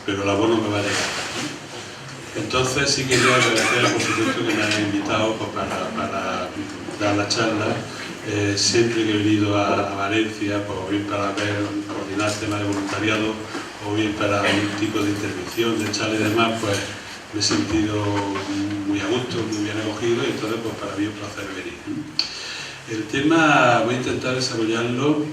pero la voz no me va a llegar. Entonces sí quería agradecer, por supuesto, que me hayan invitado pues, para dar la charla. Siempre que he venido a Valencia, pues, o bien para coordinar temas de voluntariado, o bien para un tipo de intervención, de charla y demás, pues me he sentido muy a gusto, muy bien acogido, y entonces pues para mí es un placer venir. El tema voy a intentar desarrollarlo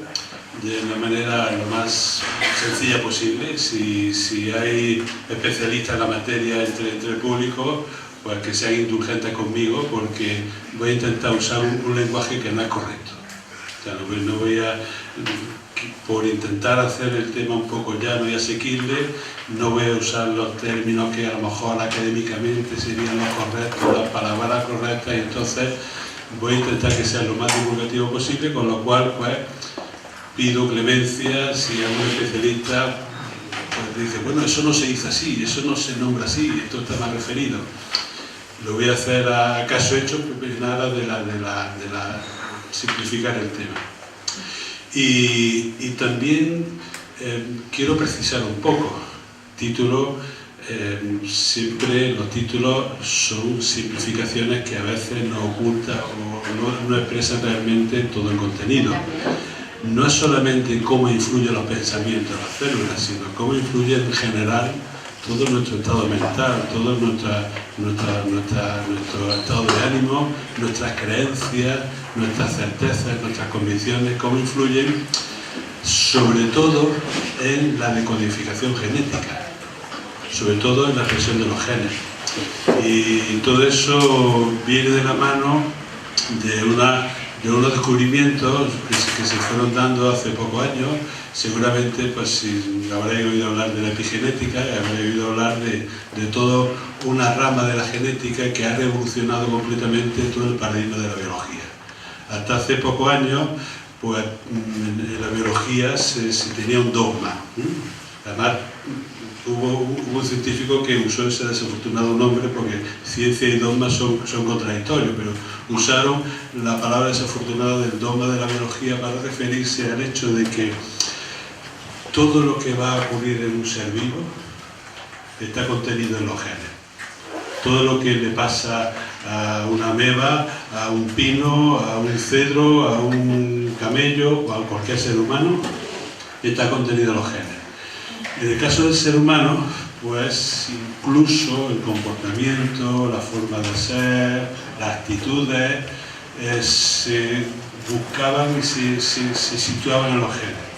de una manera lo más sencilla posible. Si hay especialistas en la materia entre el público, pues que sean indulgentes conmigo, porque voy a intentar usar un lenguaje que no es correcto. O sea, no voy a, por intentar hacer el tema un poco llano y asequible, no voy a usar los términos que a lo mejor académicamente serían los correctos, las palabras correctas, y entonces voy a intentar que sea lo más divulgativo posible, con lo cual pues pido clemencia si algún especialista pues, dice, bueno, eso no se dice así, eso no se nombra así, esto está mal referido. Lo voy a hacer a caso hecho, pues nada de simplificar el tema. Y también quiero precisar un poco. Siempre los títulos son simplificaciones que a veces nos ocultan o no expresan realmente todo el contenido. No es solamente cómo influyen los pensamientos de las células, sino cómo influye en general todo nuestro estado mental, todo nuestro estado de ánimo, nuestras creencias, nuestras certezas, nuestras convicciones, cómo influyen sobre todo en la decodificación genética, sobre todo en la expresión de los genes. Y todo eso viene de la mano de unos descubrimientos que se fueron dando hace pocos años. Seguramente, pues si habréis oído hablar de la epigenética, habréis oído hablar de toda una rama de la genética que ha revolucionado completamente todo el paradigma de la biología. Hasta hace pocos años, pues en la biología se tenía un dogma. Además, hubo un científico que usó ese desafortunado nombre porque ciencia y dogma son contradictorios, pero usaron la palabra desafortunada del dogma de la biología para referirse al hecho de que todo lo que va a ocurrir en un ser vivo está contenido en los genes. Todo lo que le pasa a una ameba, a un pino, a un cedro, a un camello o a cualquier ser humano, está contenido en los genes. En el caso del ser humano, pues incluso el comportamiento, la forma de ser, las actitudes, se buscaban y se situaban en los genes.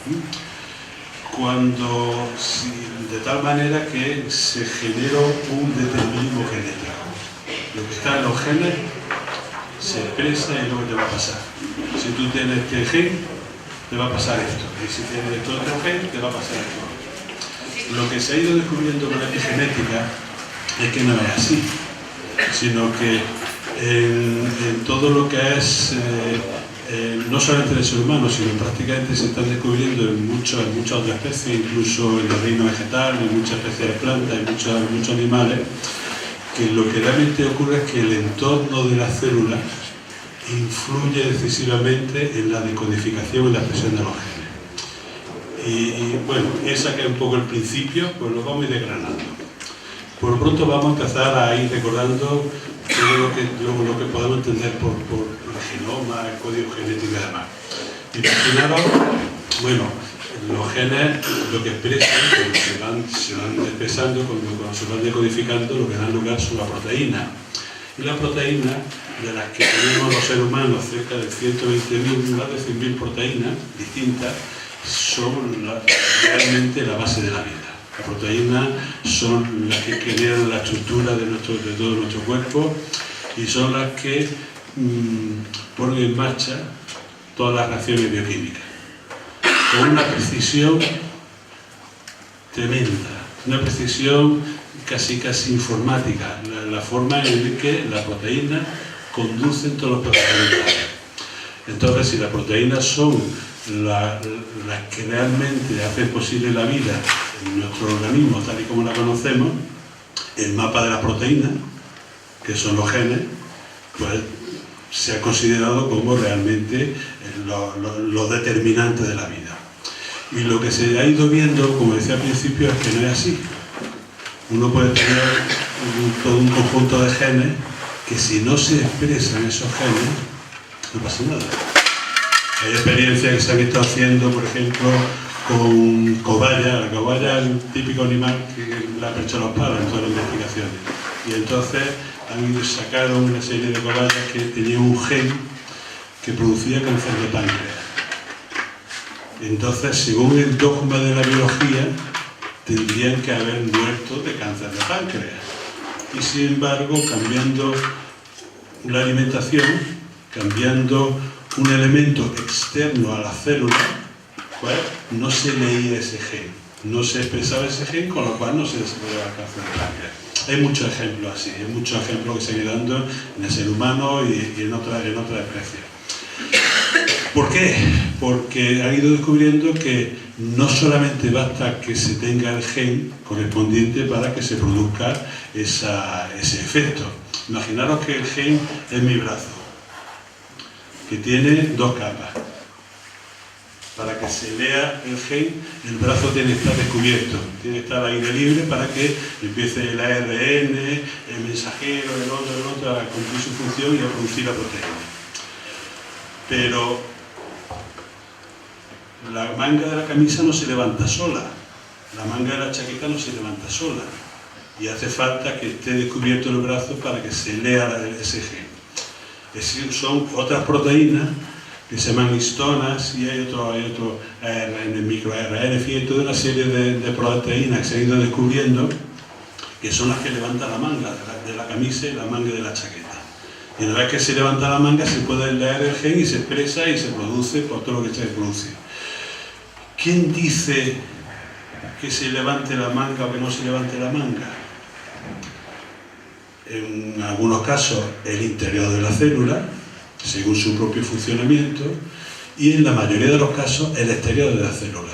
De tal manera que se generó un determinismo genético. Lo que está en los genes se expresa y luego te va a pasar. Si tú tienes este gen, te va a pasar esto. Y si tienes este otro gen, te va a pasar esto. Lo que se ha ido descubriendo con la epigenética es que no es así, sino que en todo lo que es no solamente en el ser humano, sino prácticamente se están descubriendo en muchas otras especies, incluso en el reino vegetal, en muchas especies de plantas, en muchos animales, que lo que realmente ocurre es que el entorno de las células influye decisivamente en la decodificación y la expresión de los genes. Y bueno, esa que es un poco el principio, pues lo vamos a ir desgranando. Por lo pronto vamos a empezar a ir recordando todo lo que podamos entender por el genoma, el código genético y demás. Imaginaros, bueno, los genes lo que expresan, se van expresando, cuando se van decodificando, lo que dan lugar son las proteínas. Y las proteínas, de las que tenemos los seres humanos, cerca de 120.000, más de 100.000 proteínas distintas, son realmente la base de la vida. Las proteínas son las que generan la estructura de todo nuestro cuerpo y son las que ponen en marcha todas las reacciones bioquímicas. Con una precisión tremenda, una precisión casi informática, la forma en que las proteínas conducen todos los procesos. Entonces, si las proteínas son las que realmente hacen posible la vida en nuestro organismo tal y como la conocemos, el mapa de las proteínas, que son los genes, pues se ha considerado como realmente los determinantes de la vida. Y lo que se ha ido viendo, como decía al principio, es que no es así. uno puede tener todo un conjunto de genes que si no se expresan esos genes, no pasa nada. Hay experiencias que se han estado haciendo, por ejemplo, con cobaya. La cobaya es un típico animal que le ha perdido los palos en todas las investigaciones. Y entonces han sacado una serie de cobayas que tenían un gen que producía cáncer de páncreas. Entonces, según el dogma de la biología, tendrían que haber muerto de cáncer de páncreas. Y sin embargo, cambiando la alimentación, cambiando un elemento externo a la célula, pues no se leía ese gen, no se expresaba ese gen, con lo cual no se desarrollaba el cáncer de páncreas. Hay muchos ejemplos así, hay muchos ejemplos que se han ido dando en el ser humano y en otras especies. ¿Por qué? Porque han ido descubriendo que no solamente basta que se tenga el gen correspondiente para que se produzca ese efecto. Imaginaros que el gen es mi brazo, que tiene 2 capas. Para que se lea el gen, el brazo tiene que estar descubierto, tiene que estar al aire libre para que empiece el ARN, el mensajero, el otro, a cumplir su función y a producir la proteína. Pero la manga de la camisa no se levanta sola, la manga de la chaqueta no se levanta sola, y hace falta que esté descubierto el brazo para que se lea ese gen. Es decir, son otras proteínas que se llaman histonas y hay otro ARN, microARN, en fin, hay toda una serie de proteínas que se han ido descubriendo que son las que levantan la manga de la camisa y la manga de la chaqueta. Y una vez que se levanta la manga se puede leer el gen y se expresa y se produce por todo lo que se produce. ¿Quién dice que se levante la manga o que no se levante la manga? En algunos casos el interior de la célula, según su propio funcionamiento, y en la mayoría de los casos el exterior de la célula.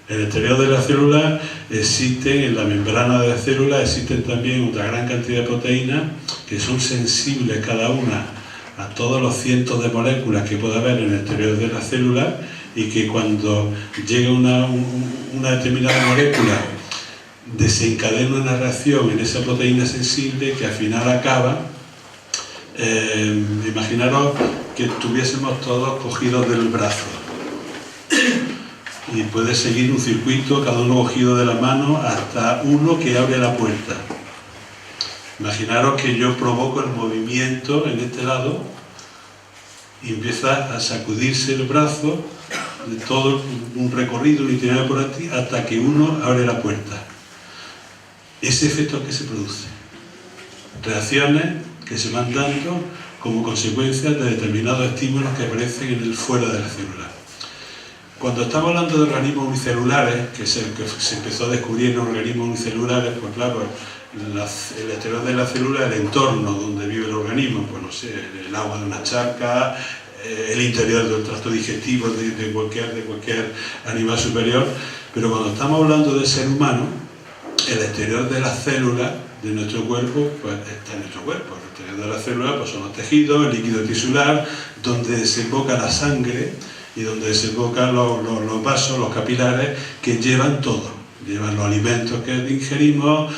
En el exterior de la célula existen, en la membrana de la célula existen también otra gran cantidad de proteínas que son sensibles cada una a todos los cientos de moléculas que puede haber en el exterior de la célula, y que cuando llega una determinada molécula desencadena una reacción en esa proteína sensible que al final acaba. Imaginaros que estuviésemos todos cogidos del brazo y puede seguir un circuito, cada uno cogido de la mano, hasta uno que abre la puerta. Imaginaros que yo provoco el movimiento en este lado y empieza a sacudirse el brazo de todo un recorrido, un itinerario por aquí, hasta que uno abre la puerta. Ese efecto que se produce, reacciones que se van dando como consecuencia de determinados estímulos que aparecen en el fuera de la célula. Cuando estamos hablando de organismos unicelulares, que se empezó a descubrir en organismos unicelulares, pues claro, el exterior de la célula, el entorno donde vive el organismo, pues no sé, el agua de una charca, el interior del tracto digestivo de cualquier animal superior, pero cuando estamos hablando del ser humano, el exterior de las células de nuestro cuerpo, pues está en nuestro cuerpo. El exterior de la célula pues son los tejidos, el líquido tisular, donde desemboca la sangre y donde desembocan los vasos, los capilares, que llevan todo. Llevan los alimentos que ingerimos,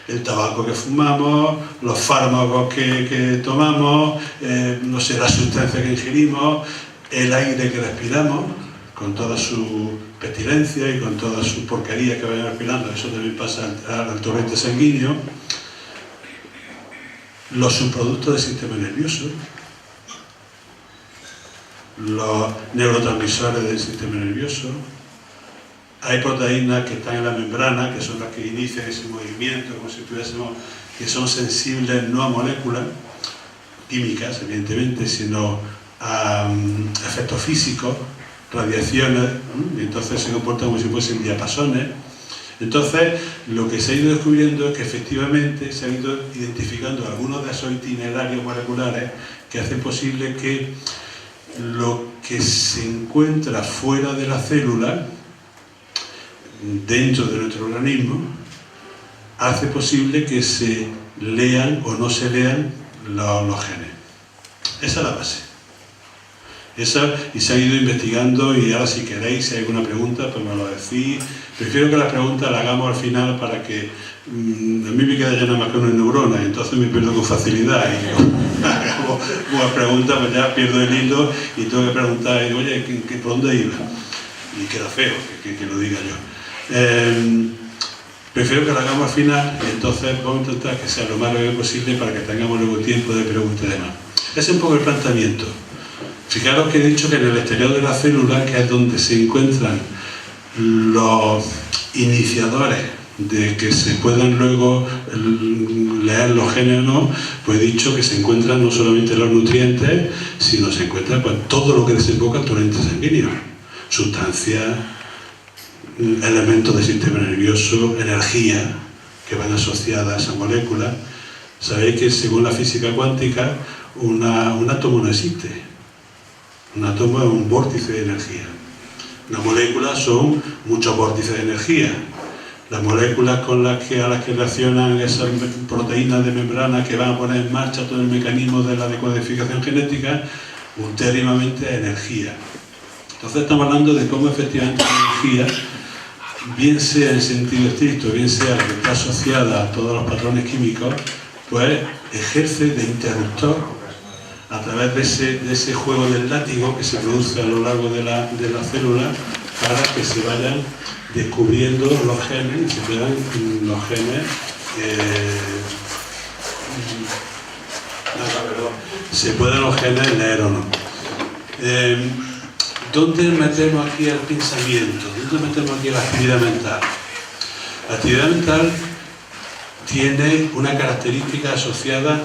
el tabaco que fumamos, los fármacos que tomamos, no sé, la sustancia que ingerimos, el aire que respiramos, con toda su pestilencia y con toda su porquería que vayan respirando. Eso también pasa al torrente sanguíneo. Los subproductos del sistema nervioso, los neurotransmisores del sistema nervioso. Hay proteínas que están en la membrana, que son las que inician ese movimiento, como si tuviésemos, que son sensibles no a moléculas químicas, evidentemente, sino a efectos físicos, radiaciones, y entonces se comportan como si fuesen diapasones. Entonces, lo que se ha ido descubriendo es que efectivamente se han ido identificando algunos de esos itinerarios moleculares que hacen posible que lo que se encuentra fuera de la célula, dentro de nuestro organismo, hace posible que se lean o no se lean los genes. Esa es la base. Esa, y se ha ido investigando, y ahora si queréis, si hay alguna pregunta, pues me lo decís. Prefiero que las preguntas las hagamos al final para que a mí me queda ya nada más que una neurona, entonces me pierdo con facilidad y hago una pregunta, pues ya pierdo el hilo y tengo que preguntar, y digo, oye, ¿por dónde iba? Y queda feo que lo diga yo. Prefiero que lo hagamos al final y entonces vamos a intentar que sea lo más breve posible para que tengamos luego tiempo de preguntas y demás. Ese es un poco el planteamiento. Fijaros que he dicho que en el exterior de la célula, que es donde se encuentran los iniciadores de que se puedan luego leer los genes o no, pues he dicho que se encuentran no solamente los nutrientes, sino se encuentra pues, todo lo que desemboca en torrente sanguíneo, sustancias, elementos del sistema nervioso, energía que van asociadas a esa molécula. Sabéis que según la física cuántica un átomo no existe. Un átomo es un vórtice de energía. Las moléculas son muchos vórtices de energía. Las moléculas a las que reaccionan esas proteínas de membrana que van a poner en marcha todo el mecanismo de la decodificación genética, ultérrimamente es energía. Entonces estamos hablando de cómo efectivamente la energía, bien sea en sentido estricto, bien sea que está asociada a todos los patrones químicos, pues ejerce de interruptor a través de ese juego del látigo que se produce a lo largo de la célula para que se vayan descubriendo los genes y se puedan los genes se pueden los genes leer o no. ¿Dónde metemos aquí el pensamiento? ¿Dónde metemos aquí la actividad mental? La actividad mental tiene una característica asociada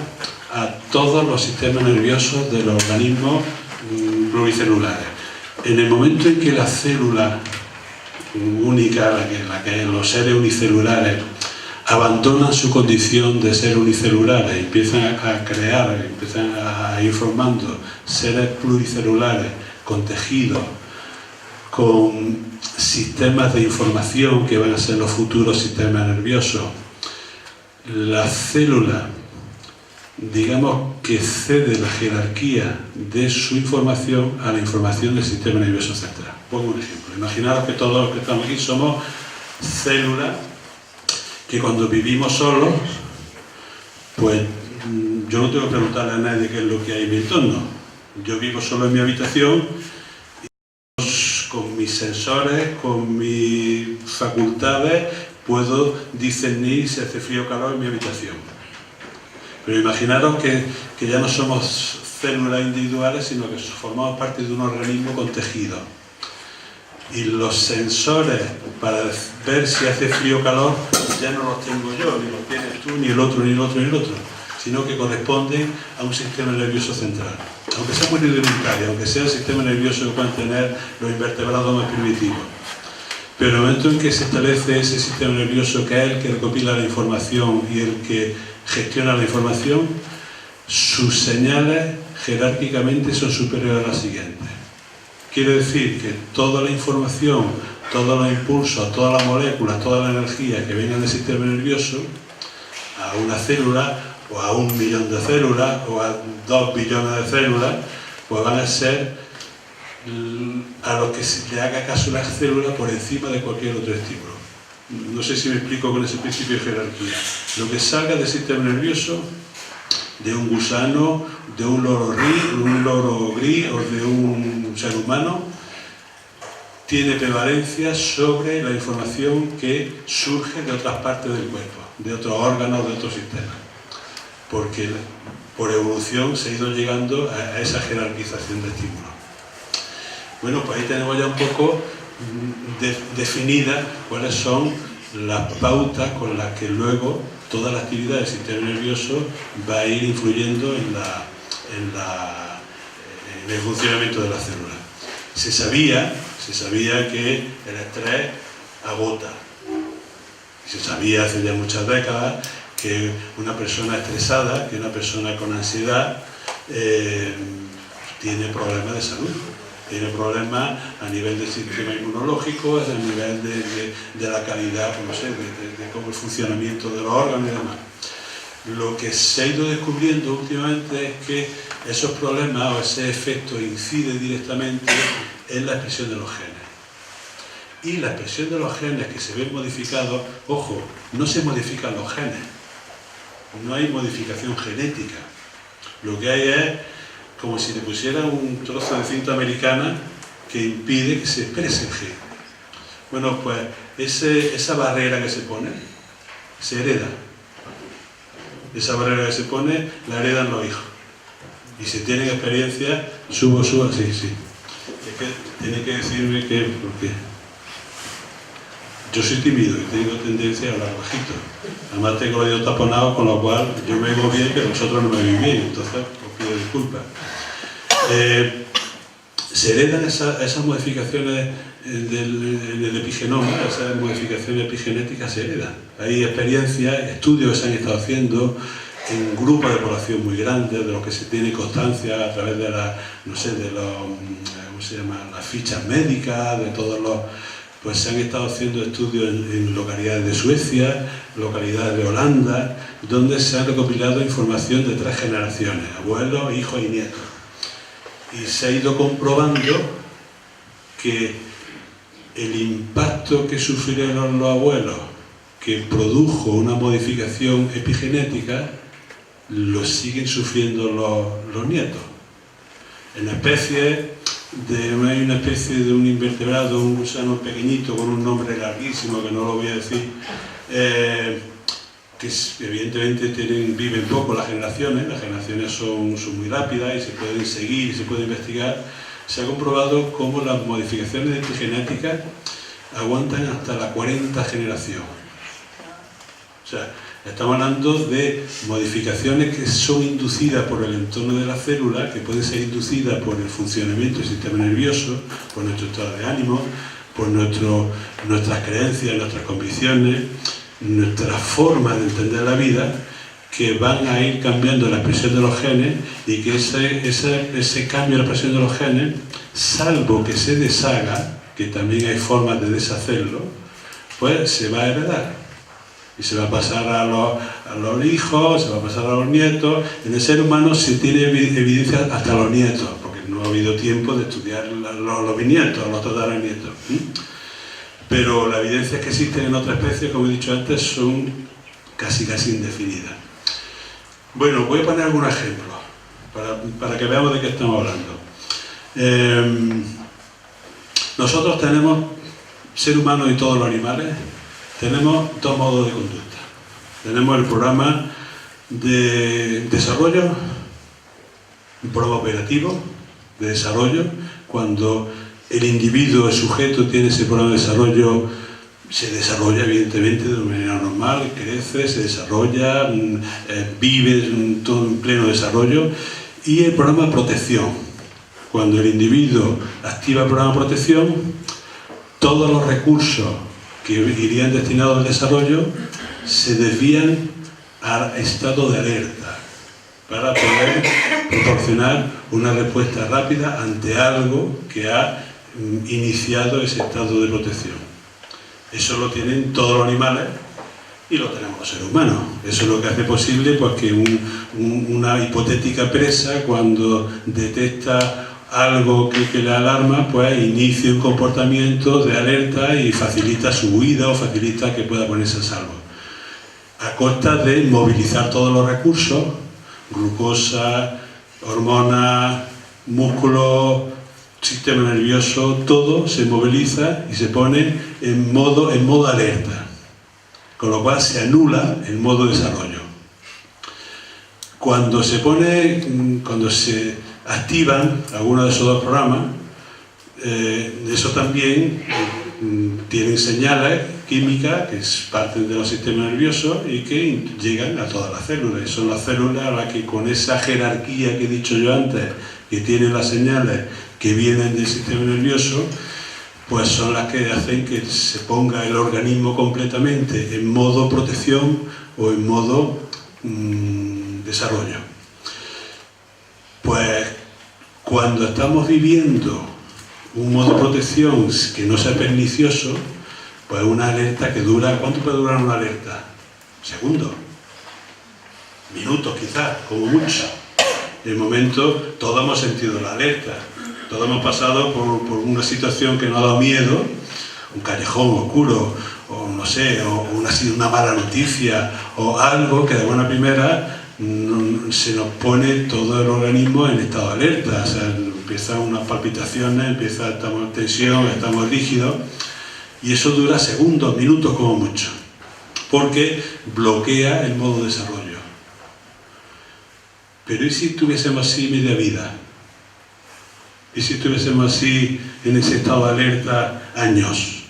a todos los sistemas nerviosos de los organismos pluricelulares. En el momento en que la célula única, la que los seres unicelulares abandonan su condición de ser unicelulares, empiezan a crear, empiezan a ir formando seres pluricelulares con tejidos, con sistemas de información que van a ser los futuros sistemas nerviosos, la célula, digamos que cede la jerarquía de su información a la información del sistema nervioso central. Pongo un ejemplo. Imaginaos que todos los que estamos aquí somos células que cuando vivimos solos, pues yo no tengo que preguntarle a nadie qué es lo que hay en mi entorno. Yo vivo solo en mi habitación y con mis sensores, con mis facultades, puedo discernir si hace frío o calor en mi habitación. Pero imaginaros que ya no somos células individuales, sino que formamos parte de un organismo con tejido. Y los sensores para ver si hace frío o calor ya no los tengo yo, ni los tienes tú, ni el otro, ni el otro, ni el otro, sino que corresponden a un sistema nervioso central. Aunque sea muy rudimentario, aunque sea el sistema nervioso que puedan tener los invertebrados más primitivos. Pero en el momento en que se establece ese sistema nervioso que es el que recopila la información y el que gestiona la información, sus señales jerárquicamente son superiores a las siguientes. Quiere decir que toda la información, todos los impulsos, todas las moléculas, toda la energía que vengan del sistema nervioso a una célula o a 1 millón de células o a 2 billones de células, pues van a ser a lo que se le haga caso a la célula por encima de cualquier otro estímulo. No sé si me explico con ese principio de jerarquía. Lo que salga del sistema nervioso, de un gusano, de un loro gris o de un ser humano, tiene prevalencia sobre la información que surge de otras partes del cuerpo, de otros órganos, de otros sistemas. Porque por evolución se ha ido llegando a esa jerarquización de estímulos. Bueno, pues ahí tenemos ya un poco definidas cuáles son las pautas con las que luego toda la actividad del sistema nervioso va a ir influyendo en el funcionamiento de la célula. Se sabía que el estrés agota. Se sabía hace ya muchas décadas que una persona estresada, que una persona con ansiedad, tiene problemas de salud. Tiene problemas a nivel del sistema inmunológico, a nivel de la calidad, no sé, de cómo el funcionamiento de los órganos y demás. Lo que se ha ido descubriendo últimamente es que esos problemas o ese efecto incide directamente en la expresión de los genes. Y la expresión de los genes que se ven modificados, ojo, no se modifican los genes, no hay modificación genética. Lo que hay es como si le pusieran un trozo de cinta americana que impide que se exprese el gen. Bueno, pues esa barrera que se pone, se hereda. Esa barrera que se pone, la heredan los hijos. Y si tienen experiencia, sí. Es que tiene que decirme que, porque yo soy tímido y tengo tendencia a hablar bajito. Además tengo los oídos taponados, con lo cual yo me oigo bien, pero vosotros no me oís bien, entonces os pido disculpas. Se heredan esas modificaciones en el epigenoma, esas modificaciones epigenéticas se heredan. Hay experiencias, estudios que se han estado haciendo en grupos de población muy grandes, de los que se tiene constancia a través de las fichas médicas, de todos los... Pues se han estado haciendo estudios en localidades de Suecia, localidades de Holanda, donde se ha recopilado información de 3 generaciones, abuelos, hijos y nietos. Y se ha ido comprobando que el impacto que sufrieron los abuelos, que produjo una modificación epigenética, lo siguen sufriendo los nietos. En especies, hay una especie de un invertebrado, un gusano pequeñito con un nombre larguísimo que no lo voy a decir, que evidentemente viven poco las generaciones son muy rápidas y se pueden seguir y se puede investigar. Se ha comprobado cómo las modificaciones epigenéticas aguantan hasta la 40 generación. O sea, estamos hablando de modificaciones que son inducidas por el entorno de la célula, que pueden ser inducidas por el funcionamiento del sistema nervioso, por nuestro estado de ánimo, por nuestras creencias, nuestras convicciones, nuestra forma de entender la vida, que van a ir cambiando la expresión de los genes y que ese cambio en la expresión de los genes, salvo que se deshaga, que también hay formas de deshacerlo, pues se va a heredar. Y se va a pasar a los hijos, se va a pasar a los nietos. En el ser humano se tiene evidencia hasta los nietos, porque no ha habido tiempo de estudiar los bisnietos, los tataranietos. Pero las evidencias que existen en otras especies, como he dicho antes, son casi indefinidas. Bueno, voy a poner algunos ejemplos para que veamos de qué estamos hablando. Nosotros tenemos, ser humano y todos los animales, tenemos 2 modos de conducta. Tenemos el programa de desarrollo, un programa operativo de desarrollo. Cuando el individuo, el sujeto, tiene ese programa de desarrollo, se desarrolla evidentemente de una manera normal, crece, se desarrolla, vive todo en pleno desarrollo. Y el programa de protección. Cuando el individuo activa el programa de protección, todos los recursos que irían destinados al desarrollo se desvían al estado de alerta para poder proporcionar una respuesta rápida ante algo que ha iniciado ese estado de protección. Eso lo tienen todos los animales y lo tenemos los seres humanos. Eso es lo que hace posible pues, que una hipotética presa, cuando detecta algo que le alarma, pues inicia un comportamiento de alerta y facilita su huida o facilita que pueda ponerse a salvo. A costa de movilizar todos los recursos, glucosa, hormonas, músculos, sistema nervioso, todo se moviliza y se pone en modo alerta. Con lo cual se anula el modo desarrollo. Cuando se activan algunos de esos 2 programas, eso también tienen señales químicas que parten de los sistemas nerviosos y que llegan a todas las células. Y son las células a las que, con esa jerarquía que he dicho yo antes, que tienen las señales que vienen del sistema nervioso, pues son las que hacen que se ponga el organismo completamente en modo protección o en modo desarrollo. Pues cuando estamos viviendo un modo de protección que no sea pernicioso, pues una alerta que dura... ¿Cuánto puede durar una alerta? Segundos. minutos quizás, como mucho. En el momento todos hemos sentido la alerta, todos hemos pasado por una situación que nos ha dado miedo, un callejón oscuro, o no sé, o una mala noticia, o algo que de buena primera se nos pone todo el organismo en estado de alerta. O sea, empiezan unas palpitaciones, estamos en tensión, estamos rígidos, y eso dura segundos, minutos como mucho, porque bloquea el modo de desarrollo. Pero ¿y si estuviésemos así media vida? ¿Y si estuviésemos así en ese estado de alerta años?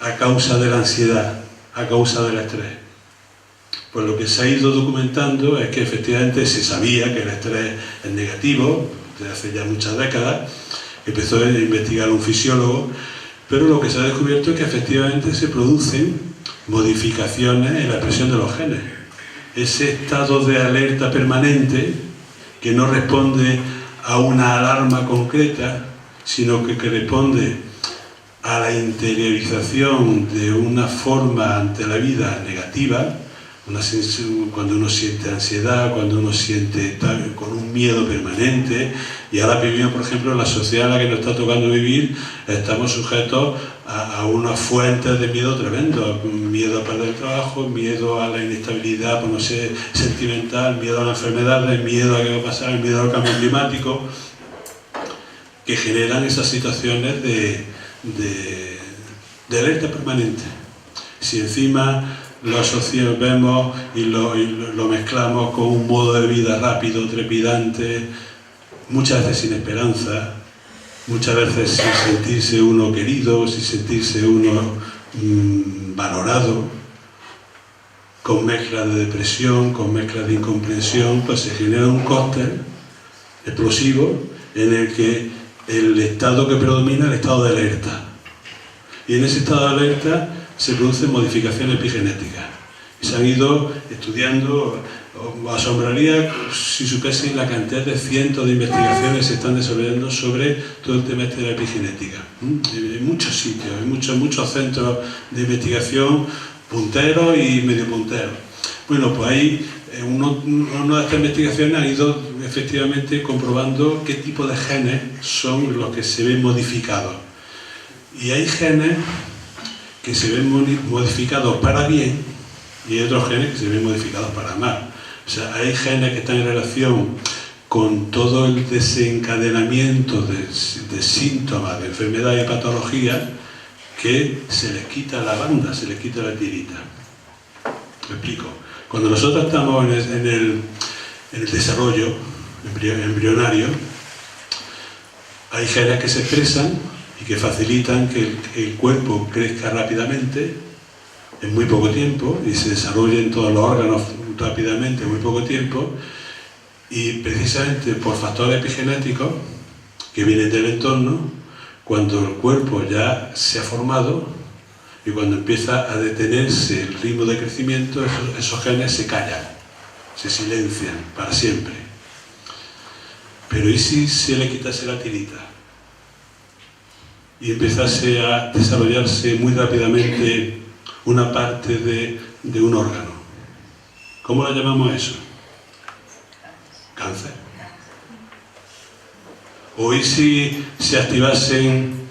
A causa de la ansiedad, a causa del estrés. Pues lo que se ha ido documentando es que efectivamente se sabía que el estrés es negativo, desde hace ya muchas décadas, empezó a investigar un fisiólogo, pero lo que se ha descubierto es que efectivamente se producen modificaciones en la expresión de los genes. Ese estado de alerta permanente que no responde a una alarma concreta, sino que responde a la interiorización de una forma ante la vida negativa, cuando uno siente ansiedad, cuando uno siente con un miedo permanente, y ahora vivimos, por ejemplo, en la sociedad en la que nos está tocando vivir, estamos sujetos a unas fuentes de miedo tremendo, miedo a perder el trabajo, miedo a la inestabilidad, pues no sé, sentimental, miedo a las enfermedades, miedo a qué va a pasar, miedo al cambio climático, que generan esas situaciones de alerta permanente. Si encima lo asociamos, vemos y lo mezclamos con un modo de vida rápido, trepidante, muchas veces sin esperanza, muchas veces sin sentirse uno querido, sin sentirse uno valorado, con mezcla de depresión, con mezcla de incomprensión, pues se genera un cóctel explosivo en el que el estado que predomina es el estado de alerta. Y en ese estado de alerta se producen modificaciones epigenéticas. Y se han ido estudiando, os asombraría si supiesen la cantidad de cientos de investigaciones que se están desarrollando sobre todo el tema de la epigenética. En muchos sitios, en muchos centros de investigación, punteros y medio punteros. Bueno, pues ahí una de estas investigaciones ha ido efectivamente comprobando qué tipo de genes son los que se ven modificados. Y hay genes que se ven modificados para bien y hay otros genes que se ven modificados para mal. O sea, hay genes que están en relación con todo el desencadenamiento de síntomas, de enfermedad y patología, que se les quita la banda, se les quita la tirita. Me explico. Cuando nosotros estamos en el desarrollo embrionario, hay genes que se expresan y que facilitan que el cuerpo crezca rápidamente en muy poco tiempo y se desarrollen todos los órganos rápidamente en muy poco tiempo, y precisamente por factores epigenéticos que vienen del entorno, cuando el cuerpo ya se ha formado y cuando empieza a detenerse el ritmo de crecimiento, esos genes se callan, se silencian para siempre. Pero ¿y si se le quitase la tirita y empezase a desarrollarse muy rápidamente una parte de un órgano? ¿Cómo lo llamamos eso? Cáncer. ¿O y si se activasen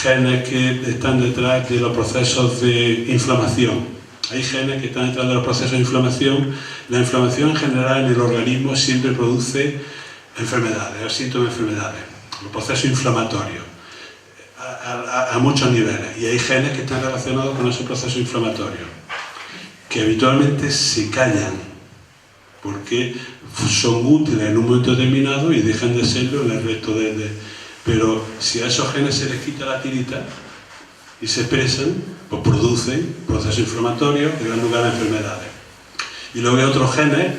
genes que están detrás de los procesos de inflamación? Hay genes que están detrás de los procesos de inflamación. La inflamación en general en el organismo siempre produce enfermedades, síntomas de enfermedades, los procesos inflamatorios a muchos niveles. Y hay genes que están relacionados con esos procesos inflamatorios, que habitualmente se callan porque son útiles en un momento determinado y dejan de serlo en el resto Pero si a esos genes se les quita la tirita y se expresan, pues producen procesos inflamatorios que dan lugar a enfermedades. Y luego hay otros genes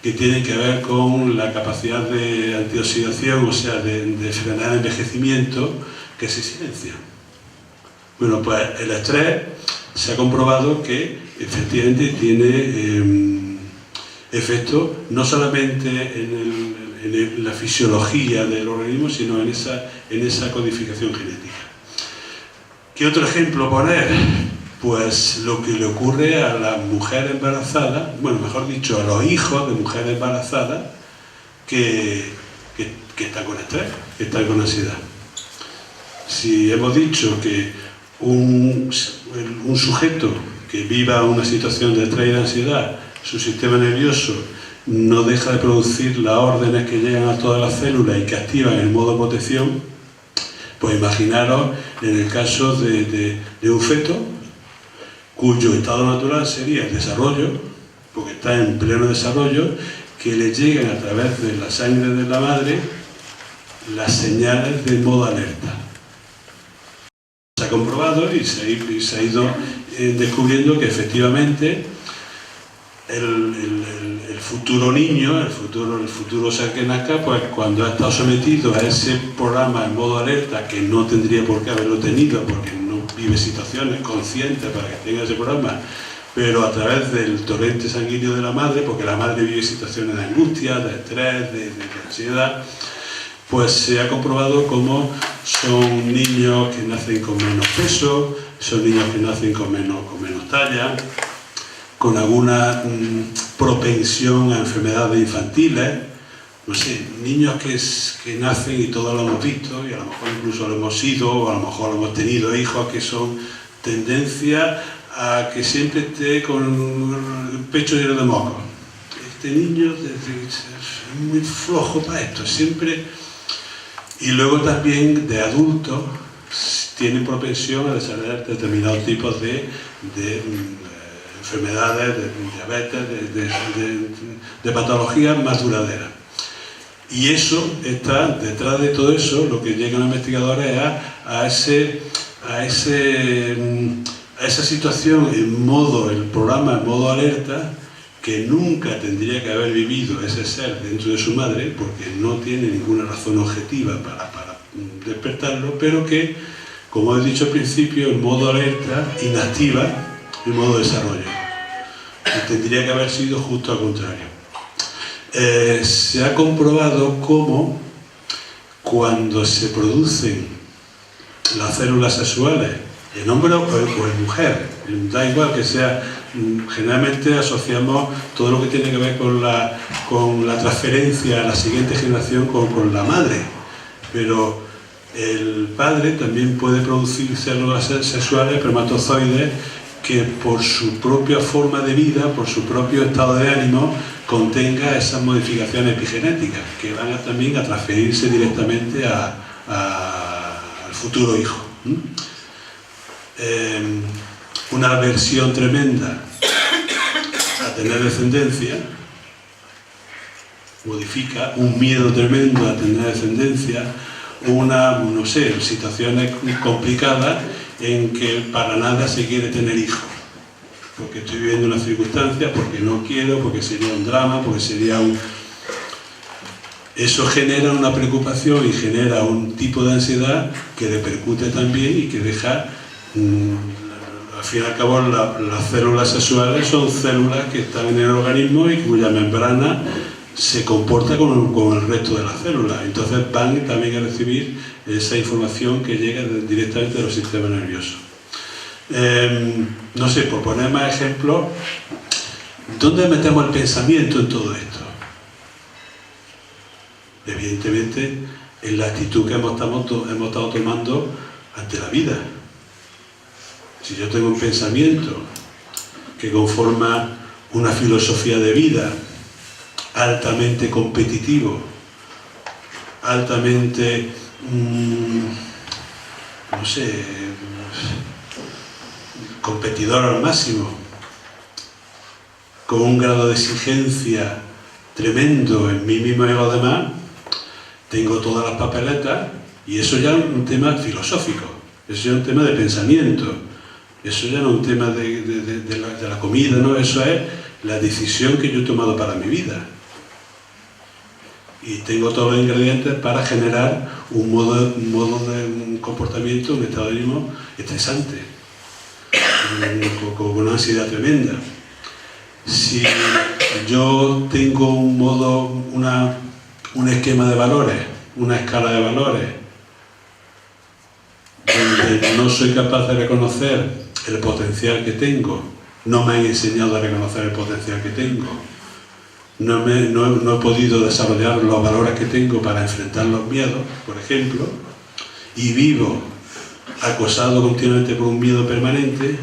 que tienen que ver con la capacidad de antioxidación, o sea, de frenar el envejecimiento, que se silencian. Bueno, pues el estrés se ha comprobado que efectivamente tiene efectos no solamente en la fisiología del organismo, sino en esa codificación genética. ¿Qué otro ejemplo poner? pues lo que le ocurre a las mujeres embarazadas, bueno, mejor dicho, a los hijos de mujeres embarazadas que están con estrés, que están con ansiedad. Si hemos dicho que un sujeto que viva una situación de estrés y de ansiedad, su sistema nervioso no deja de producir las órdenes que llegan a todas las células y que activan el modo de protección, pues imaginaros en el caso de un feto cuyo estado natural sería el desarrollo, porque está en pleno desarrollo, que le llegan a través de la sangre de la madre las señales de modo alerta. Se ha comprobado y se ha ido descubriendo que efectivamente el futuro niño, el futuro ser que nazca, pues cuando ha estado sometido a ese programa en modo alerta, que no tendría por qué haberlo tenido porque no vive situaciones conscientes para que tenga ese programa, pero a través del torrente sanguíneo de la madre, porque la madre vive situaciones de angustia, de estrés, de ansiedad, pues se ha comprobado cómo son niños que nacen con menos peso, son niños que nacen con menos talla, con alguna propensión a enfermedades infantiles, no sé, niños que nacen y todos lo hemos visto, y a lo mejor incluso lo hemos sido, o a lo mejor lo hemos tenido hijos que son tendencia a que siempre esté con el pecho lleno de mocos. Este niño es muy flojo para esto, siempre. Y luego también de adultos tienen propensión a desarrollar determinados tipos de enfermedades, de diabetes, de patologías más duraderas. Y eso está, detrás de todo eso, lo que llegan los investigadores es a esa situación el programa en modo alerta, que nunca tendría que haber vivido ese ser dentro de su madre, porque no tiene ninguna razón objetiva para despertarlo, pero que, como he dicho al principio, el modo alerta inactiva el modo desarrollo. Y tendría que haber sido justo al contrario. Se ha comprobado cómo cuando se producen las células sexuales en hombre o en mujer, da igual que sea, generalmente asociamos todo lo que tiene que ver con la transferencia a la siguiente generación con la madre, pero el padre también puede producir células sexuales, espermatozoides, que por su propia forma de vida, por su propio estado de ánimo, contenga esas modificaciones epigenéticas que van también a transferirse directamente al futuro hijo. Una aversión tremenda a tener descendencia modifica un miedo tremendo a tener descendencia, no sé, situaciones complicadas en que para nada se quiere tener hijos, porque estoy viviendo una circunstancia, porque no quiero, porque sería un drama, porque sería Eso genera una preocupación y genera un tipo de ansiedad que repercute también y que deja, al fin y al cabo, las células sexuales son células que están en el organismo y cuya membrana se comporta con el resto de las células. Entonces van también a recibir esa información que llega directamente de los sistemas nerviosos. No sé, por poner más ejemplos, ¿dónde metemos el pensamiento en todo esto? Evidentemente, en la actitud que hemos estado tomando ante la vida. Si yo tengo un pensamiento que conforma una filosofía de vida altamente competitivo, altamente, no sé, competidor al máximo, con un grado de exigencia tremendo en mí mismo y en los demás, tengo todas las papeletas, y eso ya es un tema filosófico, eso ya es un tema de pensamiento, eso ya no es un tema de la comida, ¿no? Eso es la decisión que yo he tomado para mi vida. Y tengo todos los ingredientes para generar un un comportamiento, un estado de ánimo estresante, con una ansiedad tremenda. Si yo tengo un esquema de valores, una escala de valores, donde no soy capaz de reconocer el potencial que tengo, no me han enseñado a reconocer el potencial que tengo, no he podido desarrollar los valores que tengo para enfrentar los miedos, por ejemplo, y vivo acosado continuamente por un miedo permanente,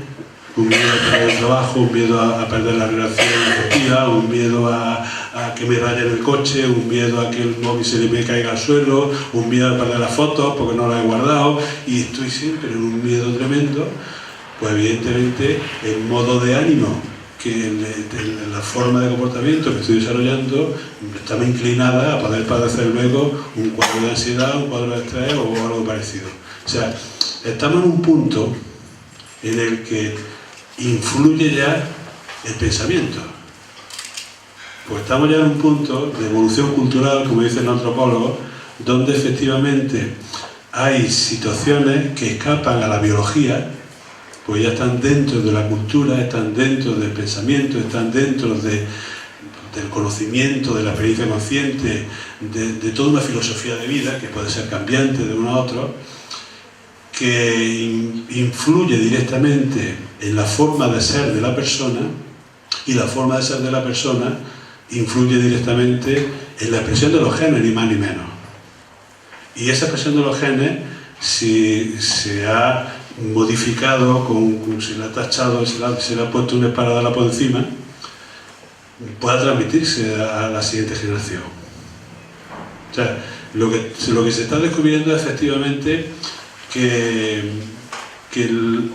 un miedo a perder el trabajo, un miedo a perder la relación afectiva, un miedo a que me rayen el coche, un miedo a que el móvil se me caiga al suelo, un miedo a perder las fotos porque no las he guardado, y estoy siempre en un miedo tremendo. Pues evidentemente el modo de ánimo, que la forma de comportamiento que estoy desarrollando está muy inclinada a poder padecer luego un cuadro de ansiedad, un cuadro de estrés o algo parecido. O sea, estamos en un punto en el que influye ya el pensamiento. Pues estamos ya en un punto de evolución cultural, como dicen los antropólogos, donde efectivamente hay situaciones que escapan a la biología, pues ya están dentro de la cultura, están dentro del pensamiento, están dentro del conocimiento, de la experiencia consciente, de toda una filosofía de vida que puede ser cambiante de uno a otro, que influye directamente en la forma de ser de la persona, y la forma de ser de la persona influye directamente en la expresión de los genes, ni más ni menos. Y esa expresión de los genes, si se ha modificado, se le ha tachado, se le ha puesto una esparadrapo por encima, pueda transmitirse a la siguiente generación. O sea, lo que se está descubriendo es efectivamente que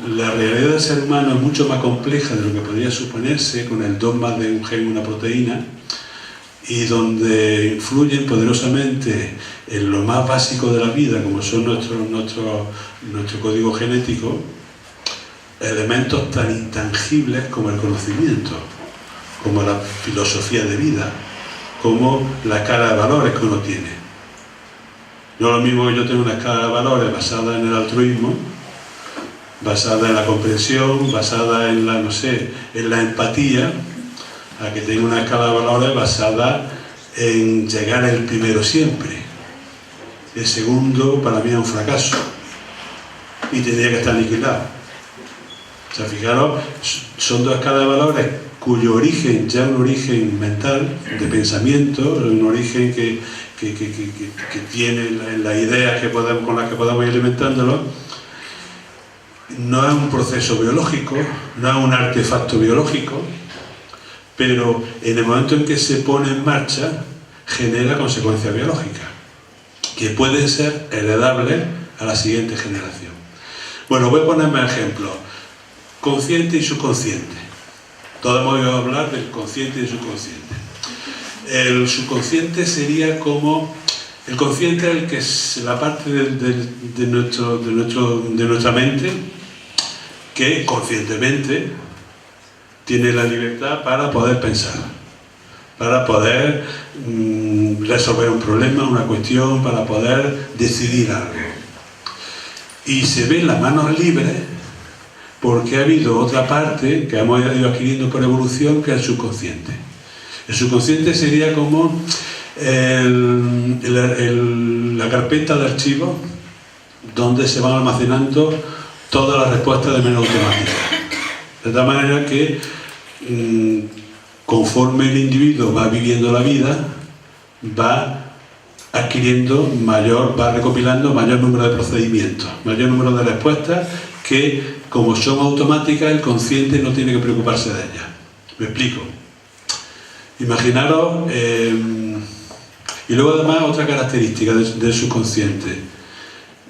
la realidad del ser humano es mucho más compleja de lo que podría suponerse con el dogma de un gen, una proteína, y donde influyen poderosamente en lo más básico de la vida, como son nuestro código genético, elementos tan intangibles como el conocimiento, como la filosofía de vida, como la escala de valores que uno tiene. No es lo mismo que yo tenga una escala de valores basada en el altruismo, basada en la comprensión, basada en la empatía, a que tenga una escala de valores basada en llegar el primero siempre. El segundo para mí es un fracaso y tendría que estar aniquilado. O sea, fijaros, son dos escalas de valores cuyo origen ya es un origen mental, de pensamiento, un origen que tiene las ideas con las que podemos ir alimentándolo. No es un proceso biológico, no es un artefacto biológico, pero en el momento en que se pone en marcha genera consecuencias biológicas que pueden ser heredables a la siguiente generación. Bueno, voy a ponerme ejemplos. Consciente y subconsciente. Todos hemos oído hablar del consciente y del subconsciente. El subconsciente sería como... El consciente es el que es la parte de nuestra mente que conscientemente tiene la libertad para poder pensar, para poder resolver un problema, una cuestión, para poder decidir algo. Y se ven las manos libres porque ha habido otra parte que hemos ido adquiriendo por evolución, que es el subconsciente. El subconsciente sería como la carpeta de archivos donde se van almacenando todas las respuestas de manera automática. De tal manera que conforme el individuo va viviendo la vida, va adquiriendo va recopilando mayor número de procedimientos, mayor número de respuestas que, como son automáticas, el consciente no tiene que preocuparse de ellas. ¿Me explico? Imaginaros, y luego además otra característica del subconsciente,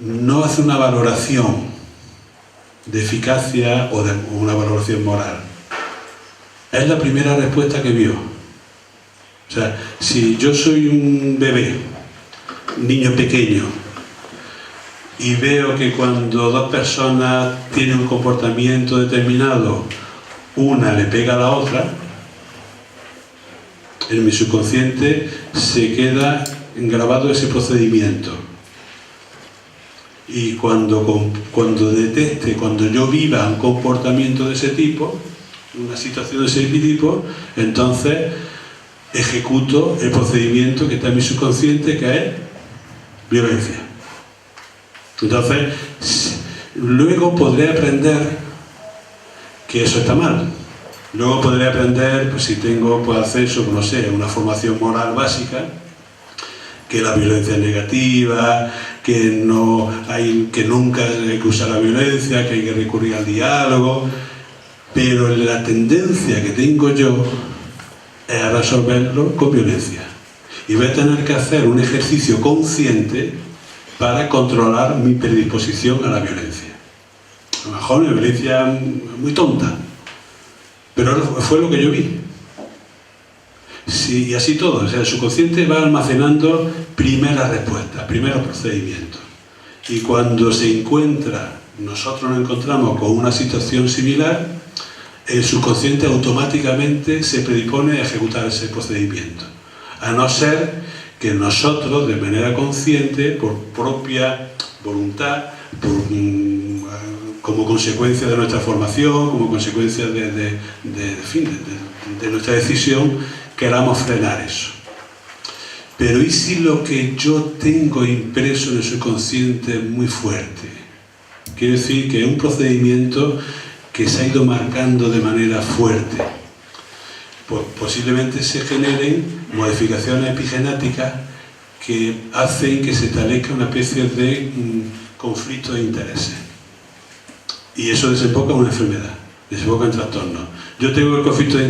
no hace una valoración de eficacia o una valoración moral. Es la primera respuesta que vio. O sea, si yo soy un bebé, un niño pequeño, y veo que cuando dos personas tienen un comportamiento determinado, una le pega a la otra, en mi subconsciente se queda grabado ese procedimiento. Y cuando detecte, cuando yo viva un comportamiento de ese tipo, una situación de ese tipo, entonces ejecuto el procedimiento que está en mi subconsciente, que es violencia. Entonces, luego podré aprender que eso está mal. Luego podré aprender, pues si tengo acceso, no sé, a una formación moral básica, que la violencia es negativa, que nunca hay que usar la violencia, que hay que recurrir al diálogo, pero la tendencia que tengo yo es a resolverlo con violencia. Y voy a tener que hacer un ejercicio consciente para controlar mi predisposición a la violencia. A lo mejor una violencia muy tonta, pero fue lo que yo vi. Sí, y así todo, o sea, el subconsciente va almacenando primeras respuestas, primeros procedimientos. Y cuando nosotros nos encontramos con una situación similar, el subconsciente automáticamente se predispone a ejecutar ese procedimiento. A no ser que nosotros, de manera consciente, por propia voluntad, como consecuencia de nuestra formación, como consecuencia de nuestra decisión, queramos frenar eso. Pero ¿y si lo que yo tengo impreso en el subconsciente es muy fuerte? Quiere decir que es un procedimiento que se ha ido marcando de manera fuerte. Pues posiblemente se generen modificaciones epigenéticas que hacen que se establezca una especie de conflicto de intereses. Y eso desemboca en una enfermedad, desemboca en trastornos. Yo tengo el conflicto de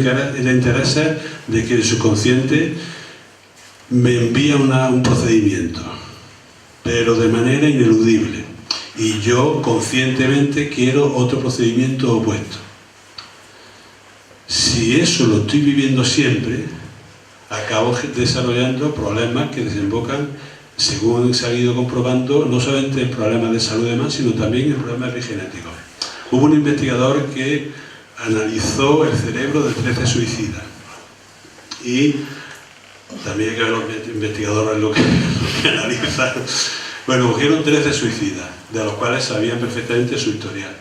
intereses de que el subconsciente me envía un procedimiento, pero de manera ineludible. Y yo conscientemente quiero otro procedimiento opuesto. Si eso lo estoy viviendo siempre, acabo desarrollando problemas que desembocan, según se ha ido comprobando, no solamente en problemas de salud y demás, sino también en problemas epigenéticos. Hubo un investigador que analizó el cerebro de 13 suicidas. Y también hay que ver los investigadores lo que analizan. Bueno, cogieron 13 suicidas, de los cuales sabían perfectamente su historial,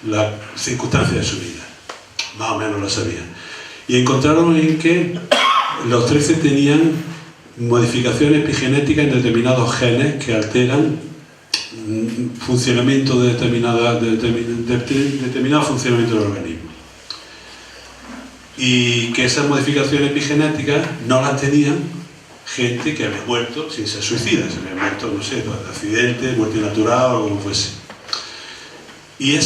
las circunstancias de su vida, más o menos lo sabían. Y encontraron en que los 13 tenían modificaciones epigenéticas en determinados genes que alteran funcionamiento de determinado funcionamiento del organismo. Y que esas modificaciones epigenéticas no las tenían gente que había muerto sin ser suicida, se había muerto, no sé, de accidente, muerte natural o como fuese. Y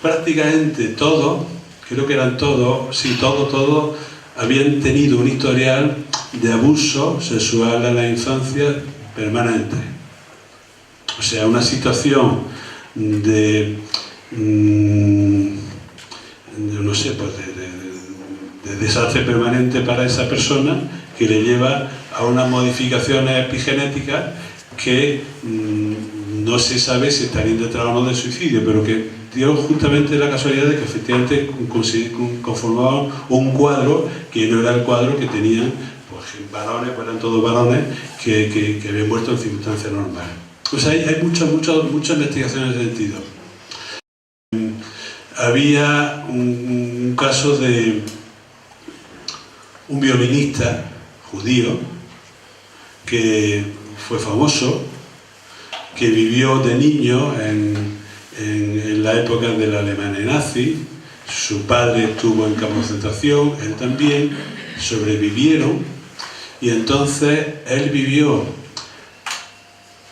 prácticamente todos, creo que eran todos, sí, todos habían tenido un historial de abuso sexual en la infancia permanente. O sea, una situación de no sé, pues de desastre permanente para esa persona, que le lleva a unas modificaciones epigenéticas que no se sabe si estarían detrás o no del suicidio, pero que dio justamente la casualidad de que efectivamente conformaban un cuadro que no era el cuadro que tenían pues, varones, pues eran todos varones que habían muerto en circunstancias normales. Pues hay muchas investigaciones en ese sentido. Había un caso de un violinista judío que fue famoso, que vivió de niño en la época de la Alemania nazi. Su padre estuvo en campo de concentración, él también, sobrevivieron, y entonces él vivió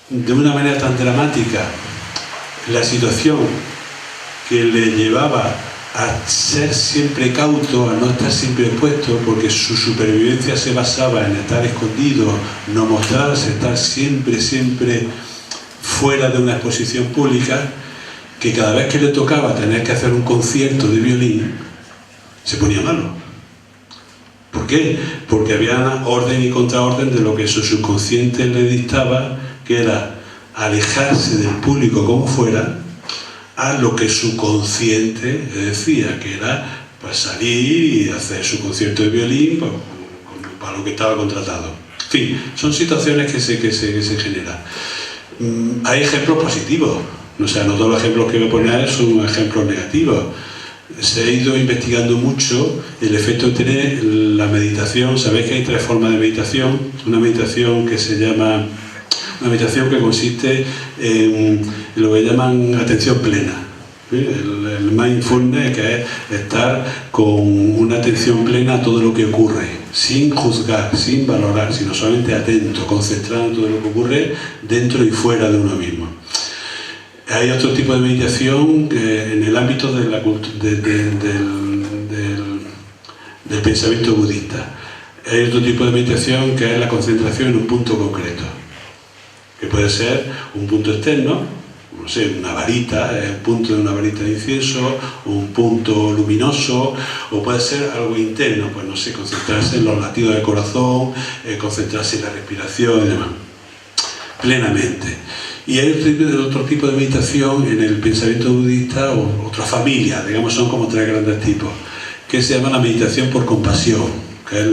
de una manera tan dramática la situación que le llevaba a ser siempre cauto, a no estar siempre expuesto, porque su supervivencia se basaba en estar escondido, no mostrarse, estar siempre fuera de una exposición pública, que cada vez que le tocaba tener que hacer un concierto de violín, se ponía malo. ¿Por qué? Porque había orden y contraorden de lo que su subconsciente le dictaba, que era alejarse del público como fuera, a lo que su consciente le decía, que era pues, salir y hacer su concierto de violín pues, para lo que estaba contratado. En fin, son situaciones que se generan. Hay ejemplos positivos, o sea, no todos los ejemplos que voy a poner son ejemplos negativos. Se ha ido investigando mucho el efecto que tiene la meditación. Sabéis que hay 3 formas de meditación. Una meditación que se llama... Una meditación que consiste en lo que llaman atención plena. El mindfulness, que es estar con una atención plena a todo lo que ocurre, sin juzgar, sin valorar, sino solamente atento, concentrado en todo lo que ocurre dentro y fuera de uno mismo. Hay otro tipo de meditación en el ámbito de del pensamiento budista. Hay otro tipo de meditación que es la concentración en un punto concreto, que puede ser un punto externo, no sé, una varita, el punto de una varita de incienso, un punto luminoso, o puede ser algo interno, pues no sé, concentrarse en los latidos del corazón, concentrarse en la respiración y demás, plenamente. Y hay otro tipo de meditación en el pensamiento budista, o otra familia, digamos, son como 3 grandes tipos, que se llama la meditación por compasión, que es